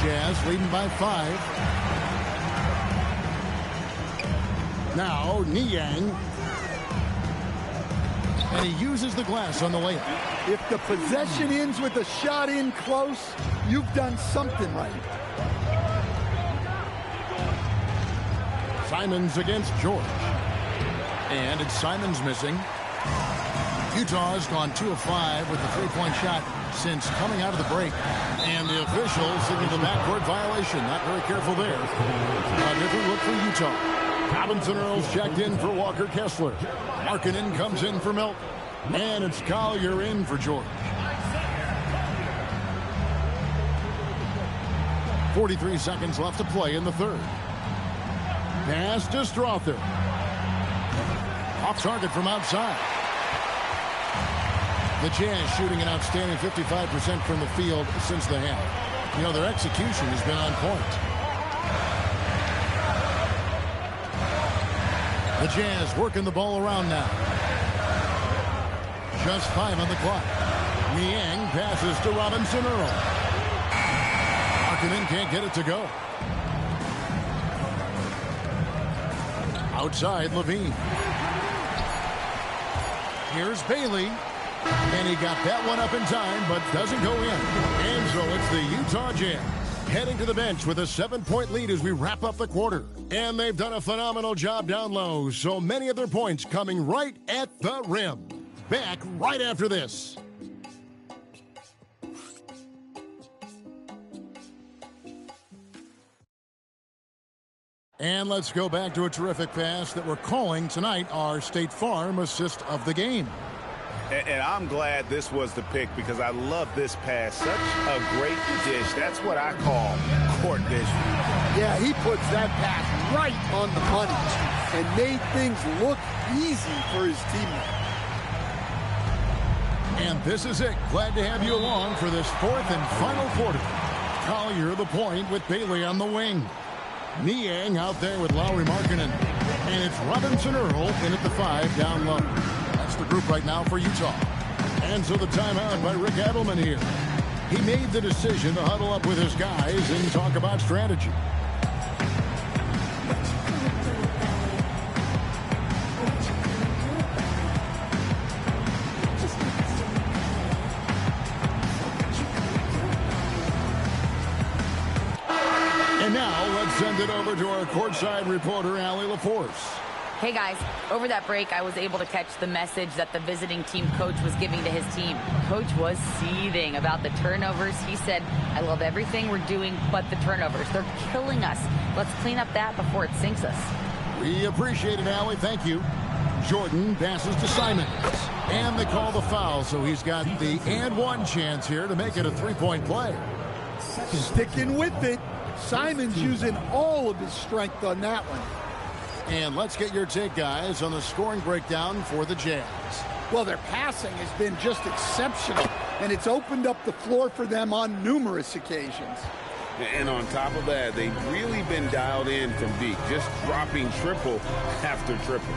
Jazz leading by 5. Now Niang. And he uses the glass on the layup. If the possession ends with a shot in close, you've done something right. Simons against George. And it's Simons missing. Utah has gone 2 of 5 with the 3-point shot since coming out of the break. And the official signaled a backcourt violation. Not very careful there. A different look for Utah. Robinson Earls checked in for Walker Kessler. Markkanen comes in for Milton. And it's Collier in for George. 43 seconds left to play in the third. Pass to Strother. Off target from outside. The Jazz shooting an outstanding 55% from the field since the half. You know, their execution has been on point. The Jazz working the ball around now. Just 5 on the clock. Niang passes to Robinson Earl. Markkanen can't get it to go. Outside, Levine. Here's Bailey. And he got that one up in time, but doesn't go in. And so it's the Utah Jazz heading to the bench with a 7-point lead as we wrap up the quarter. And they've done a phenomenal job down low. So many of their points coming right at the rim. Back right after this. And let's go back to a terrific pass that we're calling tonight our State Farm assist of the game. And I'm glad this was the pick because I love this pass. Such a great dish. That's what I call court vision. Yeah, he puts that pass right on the money and made things look easy for his teammate. And this is it. Glad to have you along for this fourth and final quarter. Collier the point with Bailey on the wing. Niang out there with Lauri Markkanen. And it's Robinson Earl in at the 5 down low. That's the group right now for Utah. And so the timeout by Rick Adelman here. He made the decision to huddle up with his guys and talk about strategy. And now let's send it over to our courtside reporter, Allie LaForce. Hey guys, over that break, I was able to catch the message that the visiting team coach was giving to his team. Coach was seething about the turnovers. He said, I love everything we're doing but the turnovers. They're killing us. Let's clean up that before it sinks us. We appreciate it, Allie. Thank you. Jordan passes to Simons. And they call the foul, so he's got the and one chance here to make it a three-point play. Sticking with it. Simons using all of his strength on that one. And let's get your take, guys, on the scoring breakdown for the Jazz. Well, their passing has been just exceptional, and it's opened up the floor for them on numerous occasions. And on top of that, they've really been dialed in from deep, just dropping triple after triple.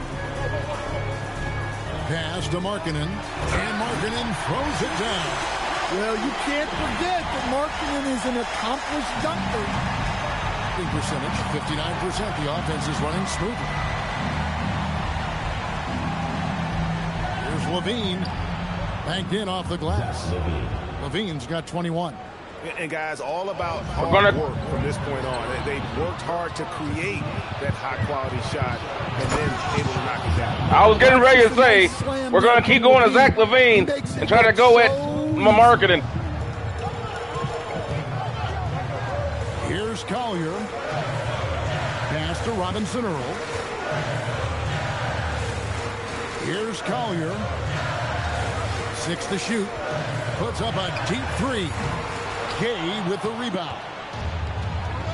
Pass to Markkanen, and Markkanen throws it down. Well, you can't forget that Markkanen is an accomplished dunker. Percentage, 59%. The offense is running smoothly. Here's Levine. Banked in off the glass. Levine's got 21. And guys, all about hard work from this point on. They've worked hard to create that high-quality shot and then able to knock it down. I was getting ready to say, we're going to keep going to Zach Levine and try to go at Markkanen. Here's Collier. Pass to Robinson Earl. Here's Collier. 6 to shoot. Puts up a deep 3. Gay with the rebound.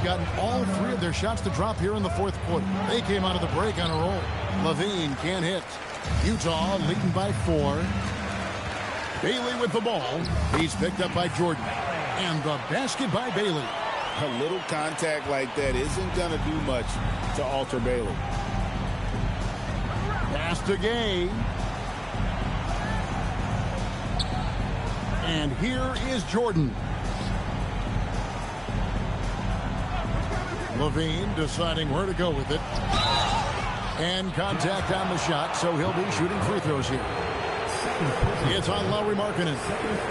Gotten all 3 of their shots to drop here in the fourth quarter. They came out of the break on a roll. Levine can't hit. Utah leading by 4. Bailey with the ball. He's picked up by Jordan. And the basket by Bailey. A little contact like that isn't going to do much to alter Bailey. Pass to Gay. And here is Jordan. Levine deciding where to go with it. And contact on the shot, so he'll be shooting free throws here. It's on Lauri Markkanen.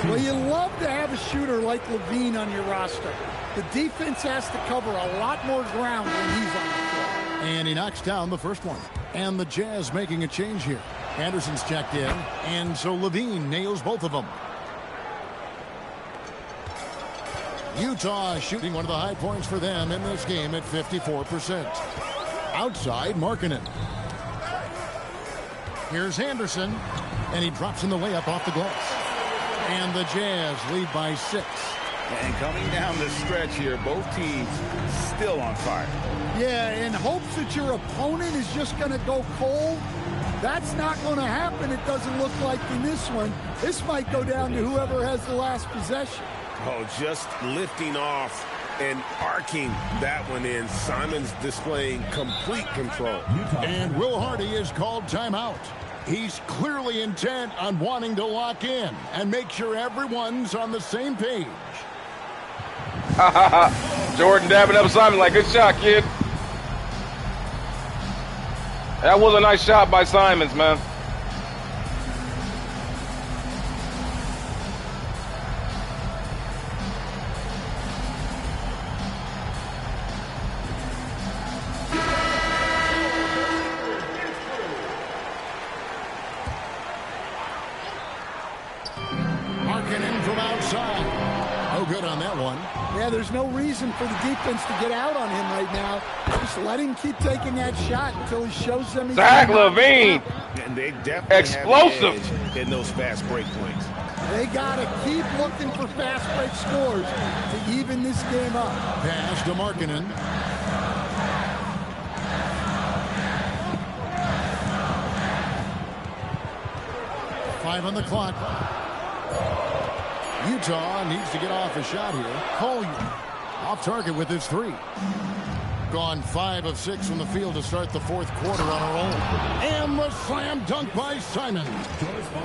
Well, you love to have a shooter like Levine on your roster. The defense has to cover a lot more ground when he's on the floor. And he knocks down the first one. And the Jazz making a change here. Anderson's checked in, and so Levine nails both of them. Utah shooting one of the high points for them in this game at 54%. Outside, Markkanen. Here's Anderson, and he drops in the layup off the glass. And the Jazz lead by 6. And coming down the stretch here, both teams still on fire. Yeah, in hopes that your opponent is just going to go cold. That's not going to happen, it doesn't look like in this one. This might go down to whoever has the last possession. Oh, just lifting off and arcing that one in. Simons displaying complete control. And Will Hardy is called timeout. He's clearly intent on wanting to lock in and make sure everyone's on the same page. Jordan dabbing up Simon like, good shot, kid. That was a nice shot by Simons, man. Markkanen from outside. No good on that one. Yeah, there's no reason for the defense to get out on him right now. Just let him keep taking that shot until he shows them. Zach LaVine. And they definitely explosive have the edge in those fast break points. They got to keep looking for fast break scores to even this game up. Pass to Markkanen. Five on the clock. Utah needs to get off a shot here. Collier off target with his 3. Gone 5 of 6 from the field to start the fourth quarter on a roll. And the slam dunk by Simon.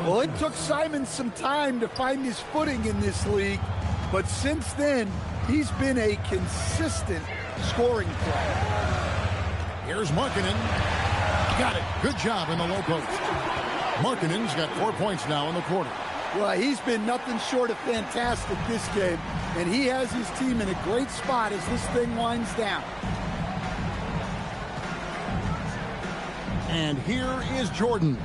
Well, it took Simon some time to find his footing in this league, but since then, he's been a consistent scoring player. Here's Markkanen. Got it. Good job in the low post. Markkanen's got 4 points now in the quarter. Well, he's been nothing short of fantastic this game, and he has his team in a great spot as this thing winds down. And here is Jordan.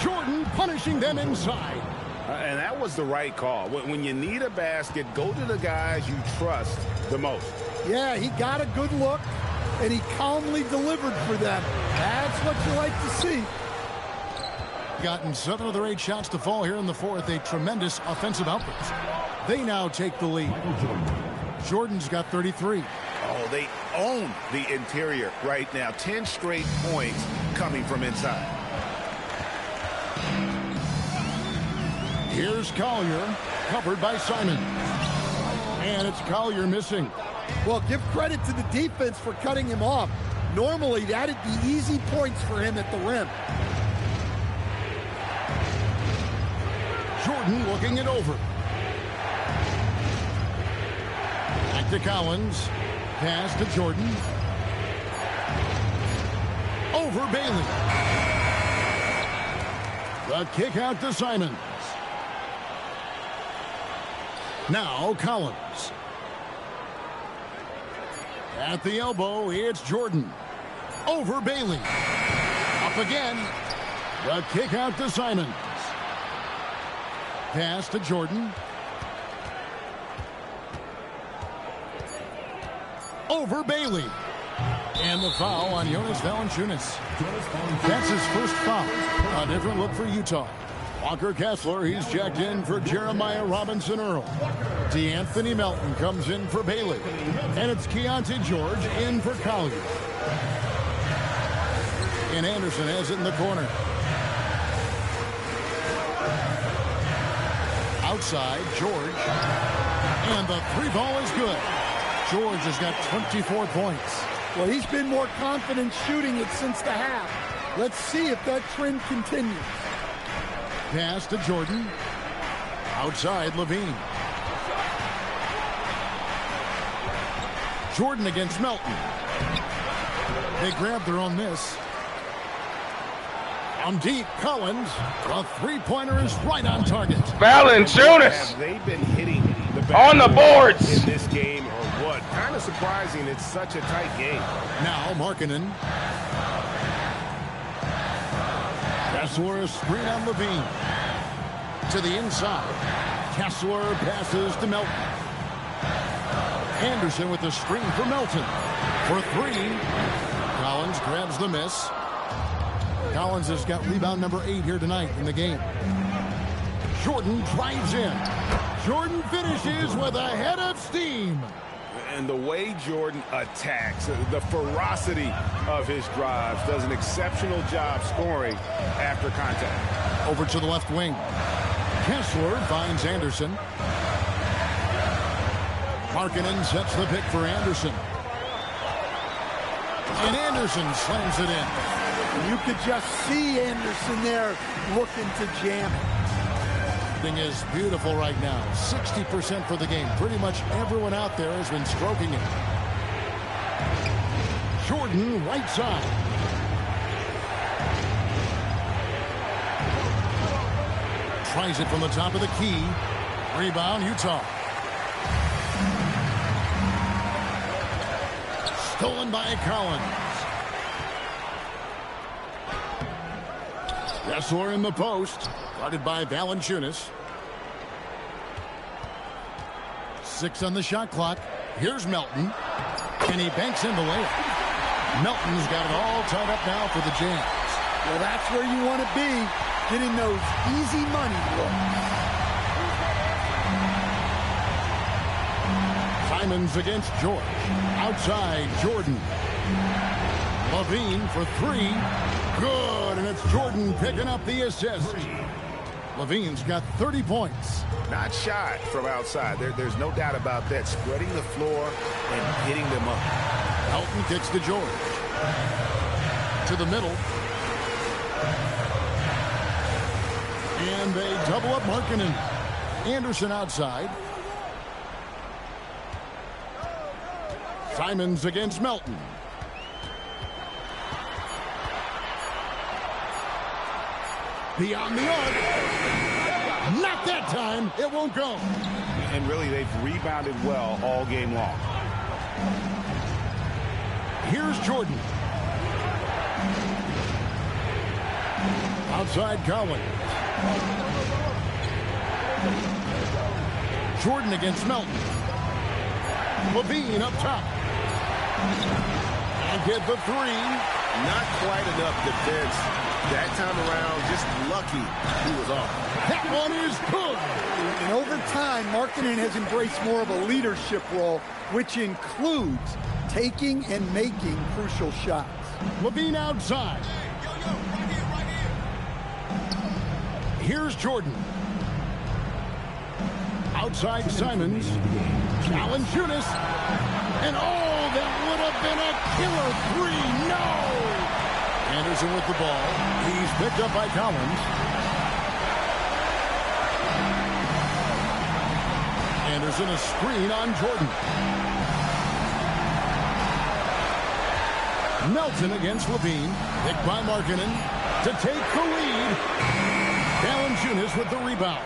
Jordan punishing them inside. And that was the right call. When you need a basket, go to the guys you trust the most. Yeah, he got a good look, and he calmly delivered for them. That's what you like to see. Gotten 7 of their 8 shots to fall here in the fourth. A tremendous offensive outburst. They now take the lead. Jordan's got 33. Oh, they own the interior right now. 10 straight points coming from inside. Here's Collier, covered by Simon. And it's Collier missing. Well, give credit to the defense for cutting him off. Normally, that'd be easy points for him at the rim. Jordan looking it over. Back to Collins. Pass to Jordan. Over Bailey. The kick out to Simons. Now Collins. At the elbow, it's Jordan. Over Bailey. Up again. The kick out to Simons. Pass to Jordan. Over Bailey. And the foul on Jonas Valanciunas. That's his first foul. A different look for Utah. Walker Kessler, he's checked in for Jeremiah Robinson Earl. DeAnthony Melton comes in for Bailey. And it's Keontae George in for Collier. And Anderson has it in the corner. Outside, George. And the 3 ball is good. George has got 24 points. Well, he's been more confident shooting it since the half. Let's see if that trend continues. Pass to Jordan. Outside, LaVine. Jordan against Melton. They grab their own miss. From deep, Collins. A 3-pointer is right on target. Valanciunas. They've been hitting the on the boards in this game, or what? Kind of surprising. It's such a tight game. Now Markkanen. Kessler screen on LaVine. To the inside. Kessler passes to Melton. Anderson with the screen for Melton. For three. Collins grabs the miss. Collins has got rebound number 8 here tonight in the game. Jordan drives in. Jordan finishes with a head of steam. And the way Jordan attacks, the ferocity of his drives, does an exceptional job scoring after contact. Over to the left wing. Kessler finds Anderson. Markkanen sets the pick for Anderson. And Anderson slams it in. You could just see Anderson there looking to jam it. Thing is beautiful right now. 60% for the game. Pretty much everyone out there has been stroking it. Jordan, right side. Tries it from the top of the key. Rebound, Utah. Stolen by Collins. Kessler in the post. Guarded by Valanciunas. 6 on the shot clock. Here's Melton. And he banks in the layup. Melton's got it all tied up now for the Jazz. Well, that's where you want to be, getting those easy money looks. Simons against George. Outside, Jordan. Levine for 3. Good, and it's Jordan picking up the assist. Levine's got 30 points. Not shy from outside. There's no doubt about that. Spreading the floor and hitting them up. Melton kicks to George. To the middle. And they double up Markkanen. Anderson outside. Simons against Melton. Beyond the arc. Not that time. It won't go. And really, they've rebounded well all game long. Here's Jordan. Outside Collins. Jordan against Melton. Levine up top. And get the 3. Not quite enough defense. That time around, just lucky he was off. That one is good. And over time, Markkanen has embraced more of a leadership role, which includes taking and making crucial shots. Levine outside. Here's Jordan. Outside Simons. Valanciunas. And oh, that would have been a killer 3. No! Anderson with the ball. He's picked up by Collins. Anderson a screen on Jordan. Melton against Levine. Picked by Markkanen to take the lead. Valanciunas with the rebound.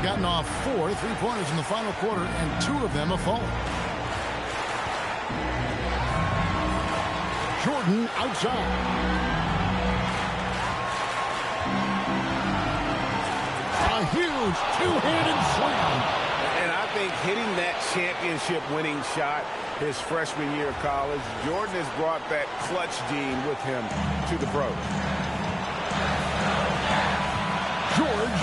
Gotten off 4 3-pointers in the final quarter, and 2 of them have fallen. Jordan outside. A huge two-handed slam. And I think hitting that championship-winning shot his freshman year of college, Jordan has brought that clutch gene with him to the pros. George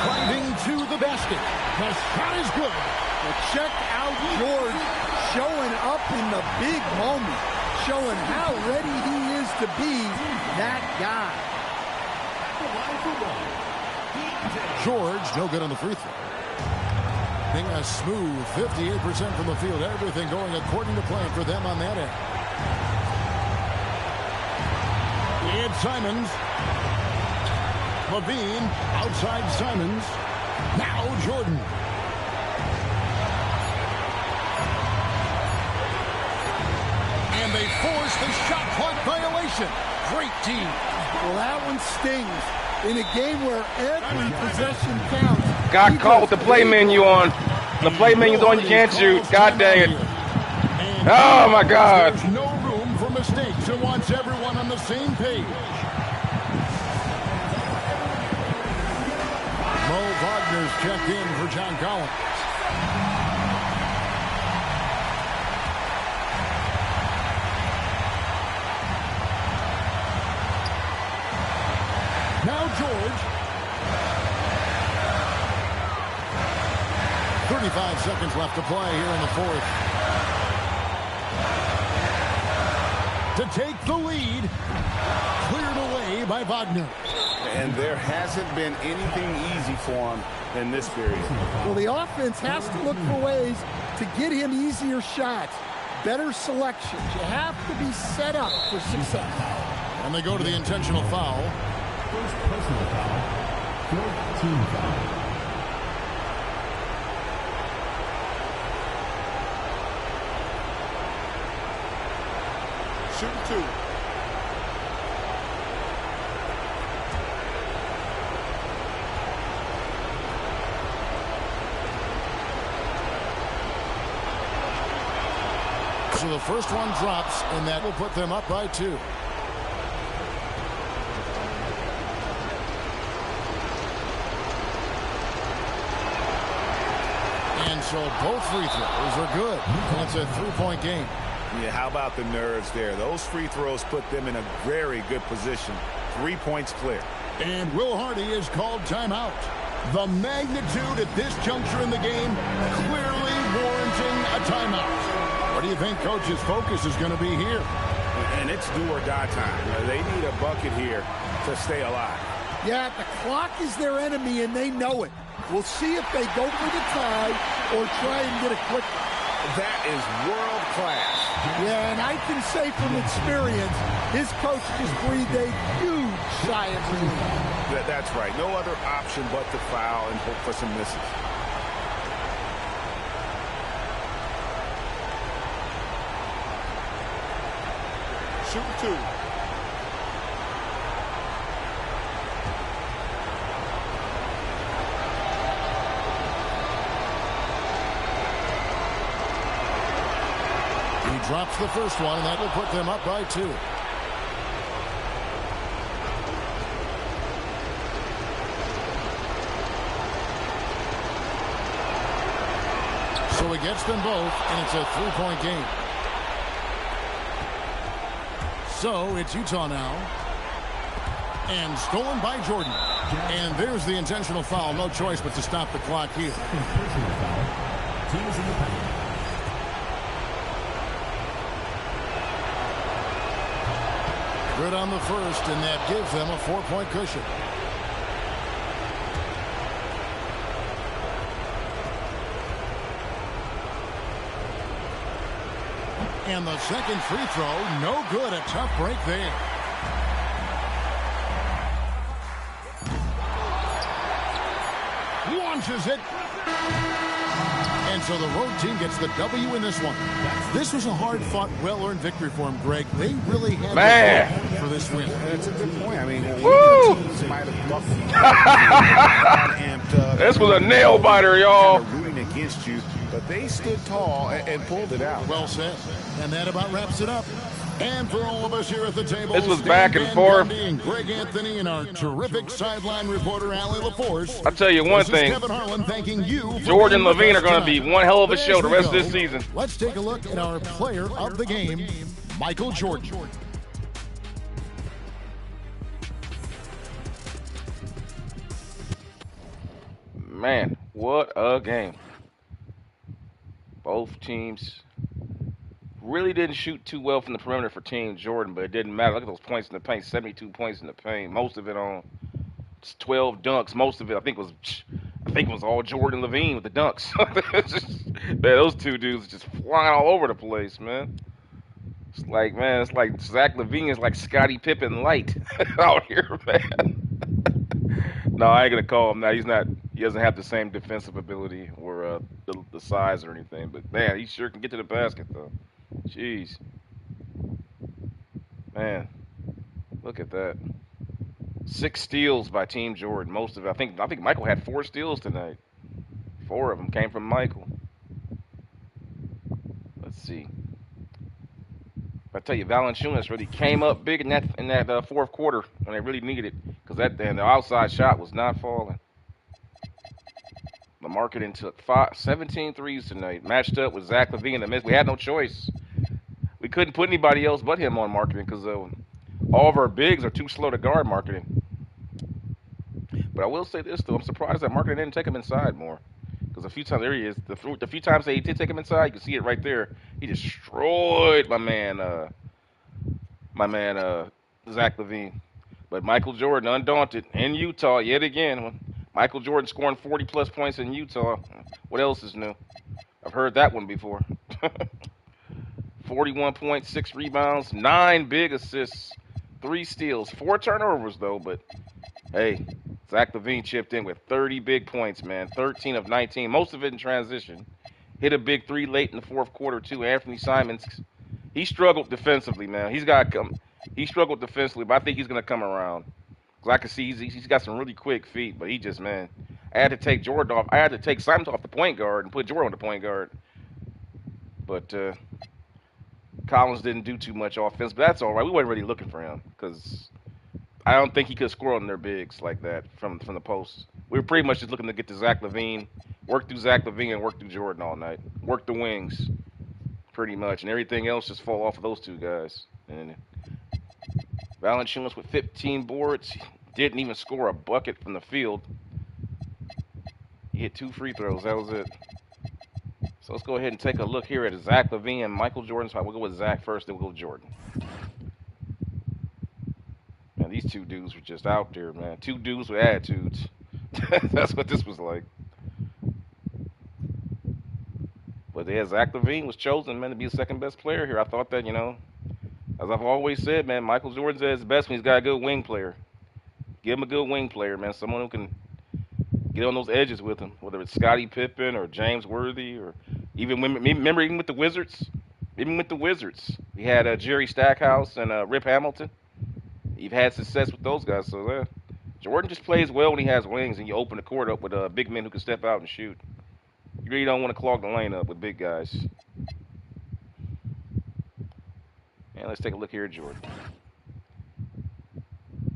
driving to the basket. The shot is good. Well, check out George showing up in the big moment, showing how ready he is to be that guy. George, no good on the free throw. Being a smooth 58% from the field. Everything going according to plan for them on that end. It's Simons. Levine outside Simons. Now Jordan. And they force the shot clock violation. Great team. Well, that one stings. In a game where every possession counts. Got caught with the play menu on. The play menu's on, you can't shoot. God dang it. Oh, my God. There's no room for mistakes and wants everyone on the same page. Mo Wagner's checked in for John Collins. 35 seconds left to play here in the fourth. To take the lead, cleared away by Wagner. And there hasn't been anything easy for him in this period. Well, the offense has to look for ways to get him easier shots, better selections. You have to be set up for success. And they go to the intentional foul. First personal foul. Fourth team foul. Shoot 2. So the first one drops, and that will put them up by 2. And so both free throws are good. And it's a 3-point game. Yeah, how about the nerves there? Those free throws put them in a very good position. 3 points clear. And Will Hardy is called timeout. The magnitude at this juncture in the game clearly warranting a timeout. What do you think Coach's focus is going to be here? And it's do or die time. They need a bucket here to stay alive. Yeah, the clock is their enemy, and they know it. We'll see if they go for the tie or try and get it quick. That is world class. Yeah, and I can say from experience, his coach just breathed a huge sigh of relief. That's right. No other option but to foul and hope for some misses. Shoot 2. He drops the first one, and that will put them up by 2. So he gets them both, and it's a 3-point game. So it's Utah now. And stolen by Jordan. And there's the intentional foul. No choice but to stop the clock here. Personal foul. Team is in the penalty. Good on the first, and that gives them a 4-point cushion. And the second free throw, no good. A tough break there. Launches it. And so the road team gets the W in this one. This was a hard-fought, well-earned victory for him, Greg. They really had to fight for this win. That's a good point. I mean, woo! Might have amped up. This was a nail biter, y'all. Rooting against you, but they stood tall and pulled it out. Well said. And that about wraps it up. And for all of us here at the table, this was back and forth. And Greg Anthony and our terrific sideline reporter, Allie LaForce. I'll tell you one thing. Kevin Harlan thanking you. Jordan Levine are going to be one hell of a show the rest of this season. Let's take a look at our player of the game, Michael Jordan. Man, what a game. Both teams really didn't shoot too well from the perimeter for Team Jordan, but it didn't matter. Look at those points in the paint, 72 points in the paint. Most of it on 12 dunks. Most of it, I think, was all Jordan Levine with the dunks. Man, those two dudes just flying all over the place, man. It's like Zach Levine is like Scottie Pippen light out here, man. No, I ain't gonna call him that. He doesn't have the same defensive ability or the size or anything. But man, he sure can get to the basket though. Jeez, man, look at that. 6 steals by Team Jordan. Most of it, I think Michael had 4 steals tonight. 4 of them came from Michael. Let's see. I tell you, Valanciunas really came up big in that fourth quarter when they really needed it, because the outside shot was not falling. LaMarcus took 17 threes tonight, matched up with Zach Levine. We had no choice. We couldn't put anybody else but him on marketing because all of our bigs are too slow to guard marketing. But I will say this, though. I'm surprised that marketing didn't take him inside more. Because a few times, there he is. The few times they did take him inside, you can see it right there. He destroyed my man, Zach LaVine. But Michael Jordan, undaunted, in Utah yet again. Michael Jordan scoring 40-plus points in Utah. What else is new? I've heard that one before. 41 points, 6 rebounds, 9 big assists, 3 steals, 4 turnovers, though. But, hey, Zach LaVine chipped in with 30 big points, man. 13 of 19, most of it in transition. Hit a big 3 late in the fourth quarter, too. Anthony Simons, he struggled defensively, man. He struggled defensively, but I think he's going to come around. Because I can see he's got some really quick feet, but he just, man, I had to take Jordan off. I had to take Simons off the point guard and put Jordan on the point guard. But Collins didn't do too much offense, but that's all right. We weren't really looking for him because I don't think he could score on their bigs like that from the post. We were pretty much just looking to get to Zach LaVine, work through Zach LaVine, and work through Jordan all night. Work the wings, pretty much, and everything else just fall off of those two guys. And Valanciunas with 15 boards, didn't even score a bucket from the field. He hit 2 free throws. That was it. So let's go ahead and take a look here at Zach LaVine and Michael Jordan. So we'll go with Zach first, then we'll go with Jordan. Man, these two dudes were just out there, man. 2 dudes with attitudes. That's what this was like. But yeah, Zach LaVine was chosen, man, to be the second best player here. I thought that, as I've always said, man, Michael Jordan's at his best when he's got a good wing player. Give him a good wing player, man. Someone who can get on those edges with him, whether it's Scottie Pippen or James Worthy or even with the Wizards. Even with the Wizards, we had Jerry Stackhouse and Rip Hamilton. You've had success with those guys, so Jordan just plays well when he has wings and you open the court up with big men who can step out and shoot. You really don't want to clog the lane up with big guys. And let's take a look here at Jordan.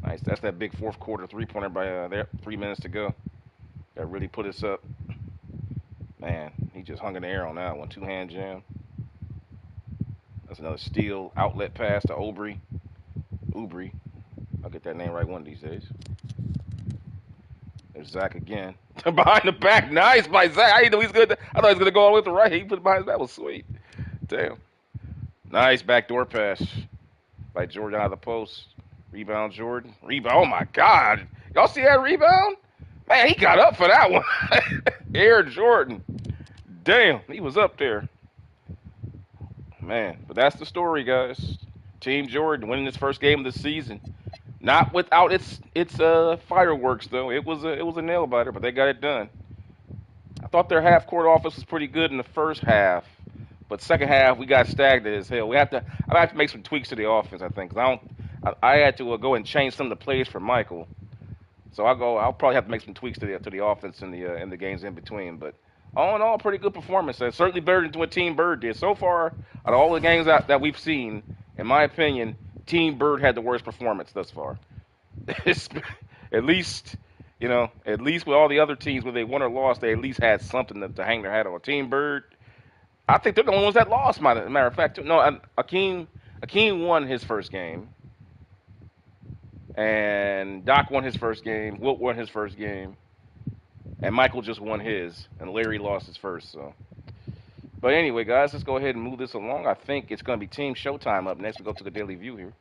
Nice. That's that big fourth quarter three-pointer by there. 3 minutes to go. That really put us up. Man, he just hung in the air on that one. 2-hand jam. That's another steal. Outlet pass to Oubre. I'll get that name right one of these days. There's Zach again. Behind the back. Nice by Zach. I didn't know he's good. I thought he was going to go all the way to the right. He put it behind his back. That was sweet. Damn. Nice backdoor pass by Jordan out of the post. Rebound, Jordan. Rebound. Oh, my God. Y'all see that rebound? Man, he got up for that one. Air Jordan. Damn, he was up there. Man, but that's the story, guys. Team Jordan winning his first game of the season. Not without its fireworks, though. It was a nail biter, but they got it done. I thought their half-court offense was pretty good in the first half, but second half we got stagnant as hell. I have to make some tweaks to the offense, I think. I had to go and change some of the plays for Michael. So I'll probably have to make some tweaks to the offense in the games in between. But all in all, pretty good performance. Certainly better than what Team Bird did. So far, out of all the games that we've seen, in my opinion, Team Bird had the worst performance thus far. At least with all the other teams, where they won or lost, they at least had something to hang their hat on. Team Bird, I think they're the only ones that lost, matter of fact. No, Akeem won his first game. And Doc won his first game. Wilt won his first game. And Michael just won his. And Larry lost his first. So, but anyway, guys, let's go ahead and move this along. I think it's going to be Team Showtime up next. We go to the Daily View here.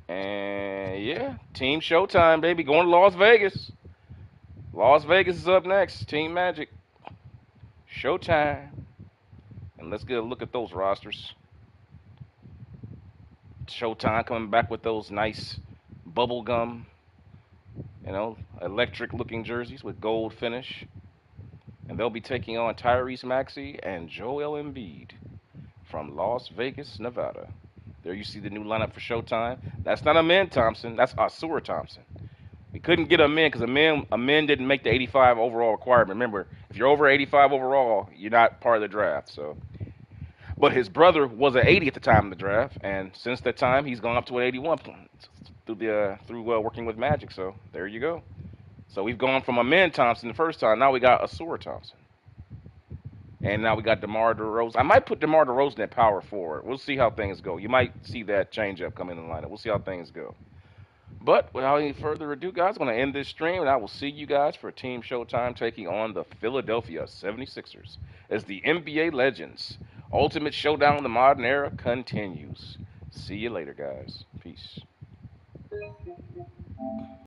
And yeah, Team Showtime, baby. Going to Las Vegas. Las Vegas is up next. Team Magic. Showtime. And let's get a look at those rosters. Showtime coming back with those nice bubblegum, electric-looking jerseys with gold finish. And they'll be taking on Tyrese Maxey and Joel Embiid from Las Vegas, Nevada. There you see the new lineup for Showtime. That's not Amen Thompson. That's Asur Thompson. We couldn't get Amen because Amen didn't make the 85 overall requirement. Remember, if you're over 85 overall, you're not part of the draft. So. But his brother was an 80 at the time of the draft, and since that time, he's gone up to an 81 through working with Magic. So there you go. So we've gone from Amen Thompson the first time. Now we got Asur Thompson, and now we got DeMar DeRozan. I might put DeMar DeRozan at power forward. We'll see how things go. You might see that change up coming in the lineup. We'll see how things go. But without any further ado, guys, I'm going to end this stream, and I will see you guys for Team Showtime taking on the Philadelphia 76ers as the NBA Legends Ultimate Showdown in the Modern Era continues. See you later, guys. Peace.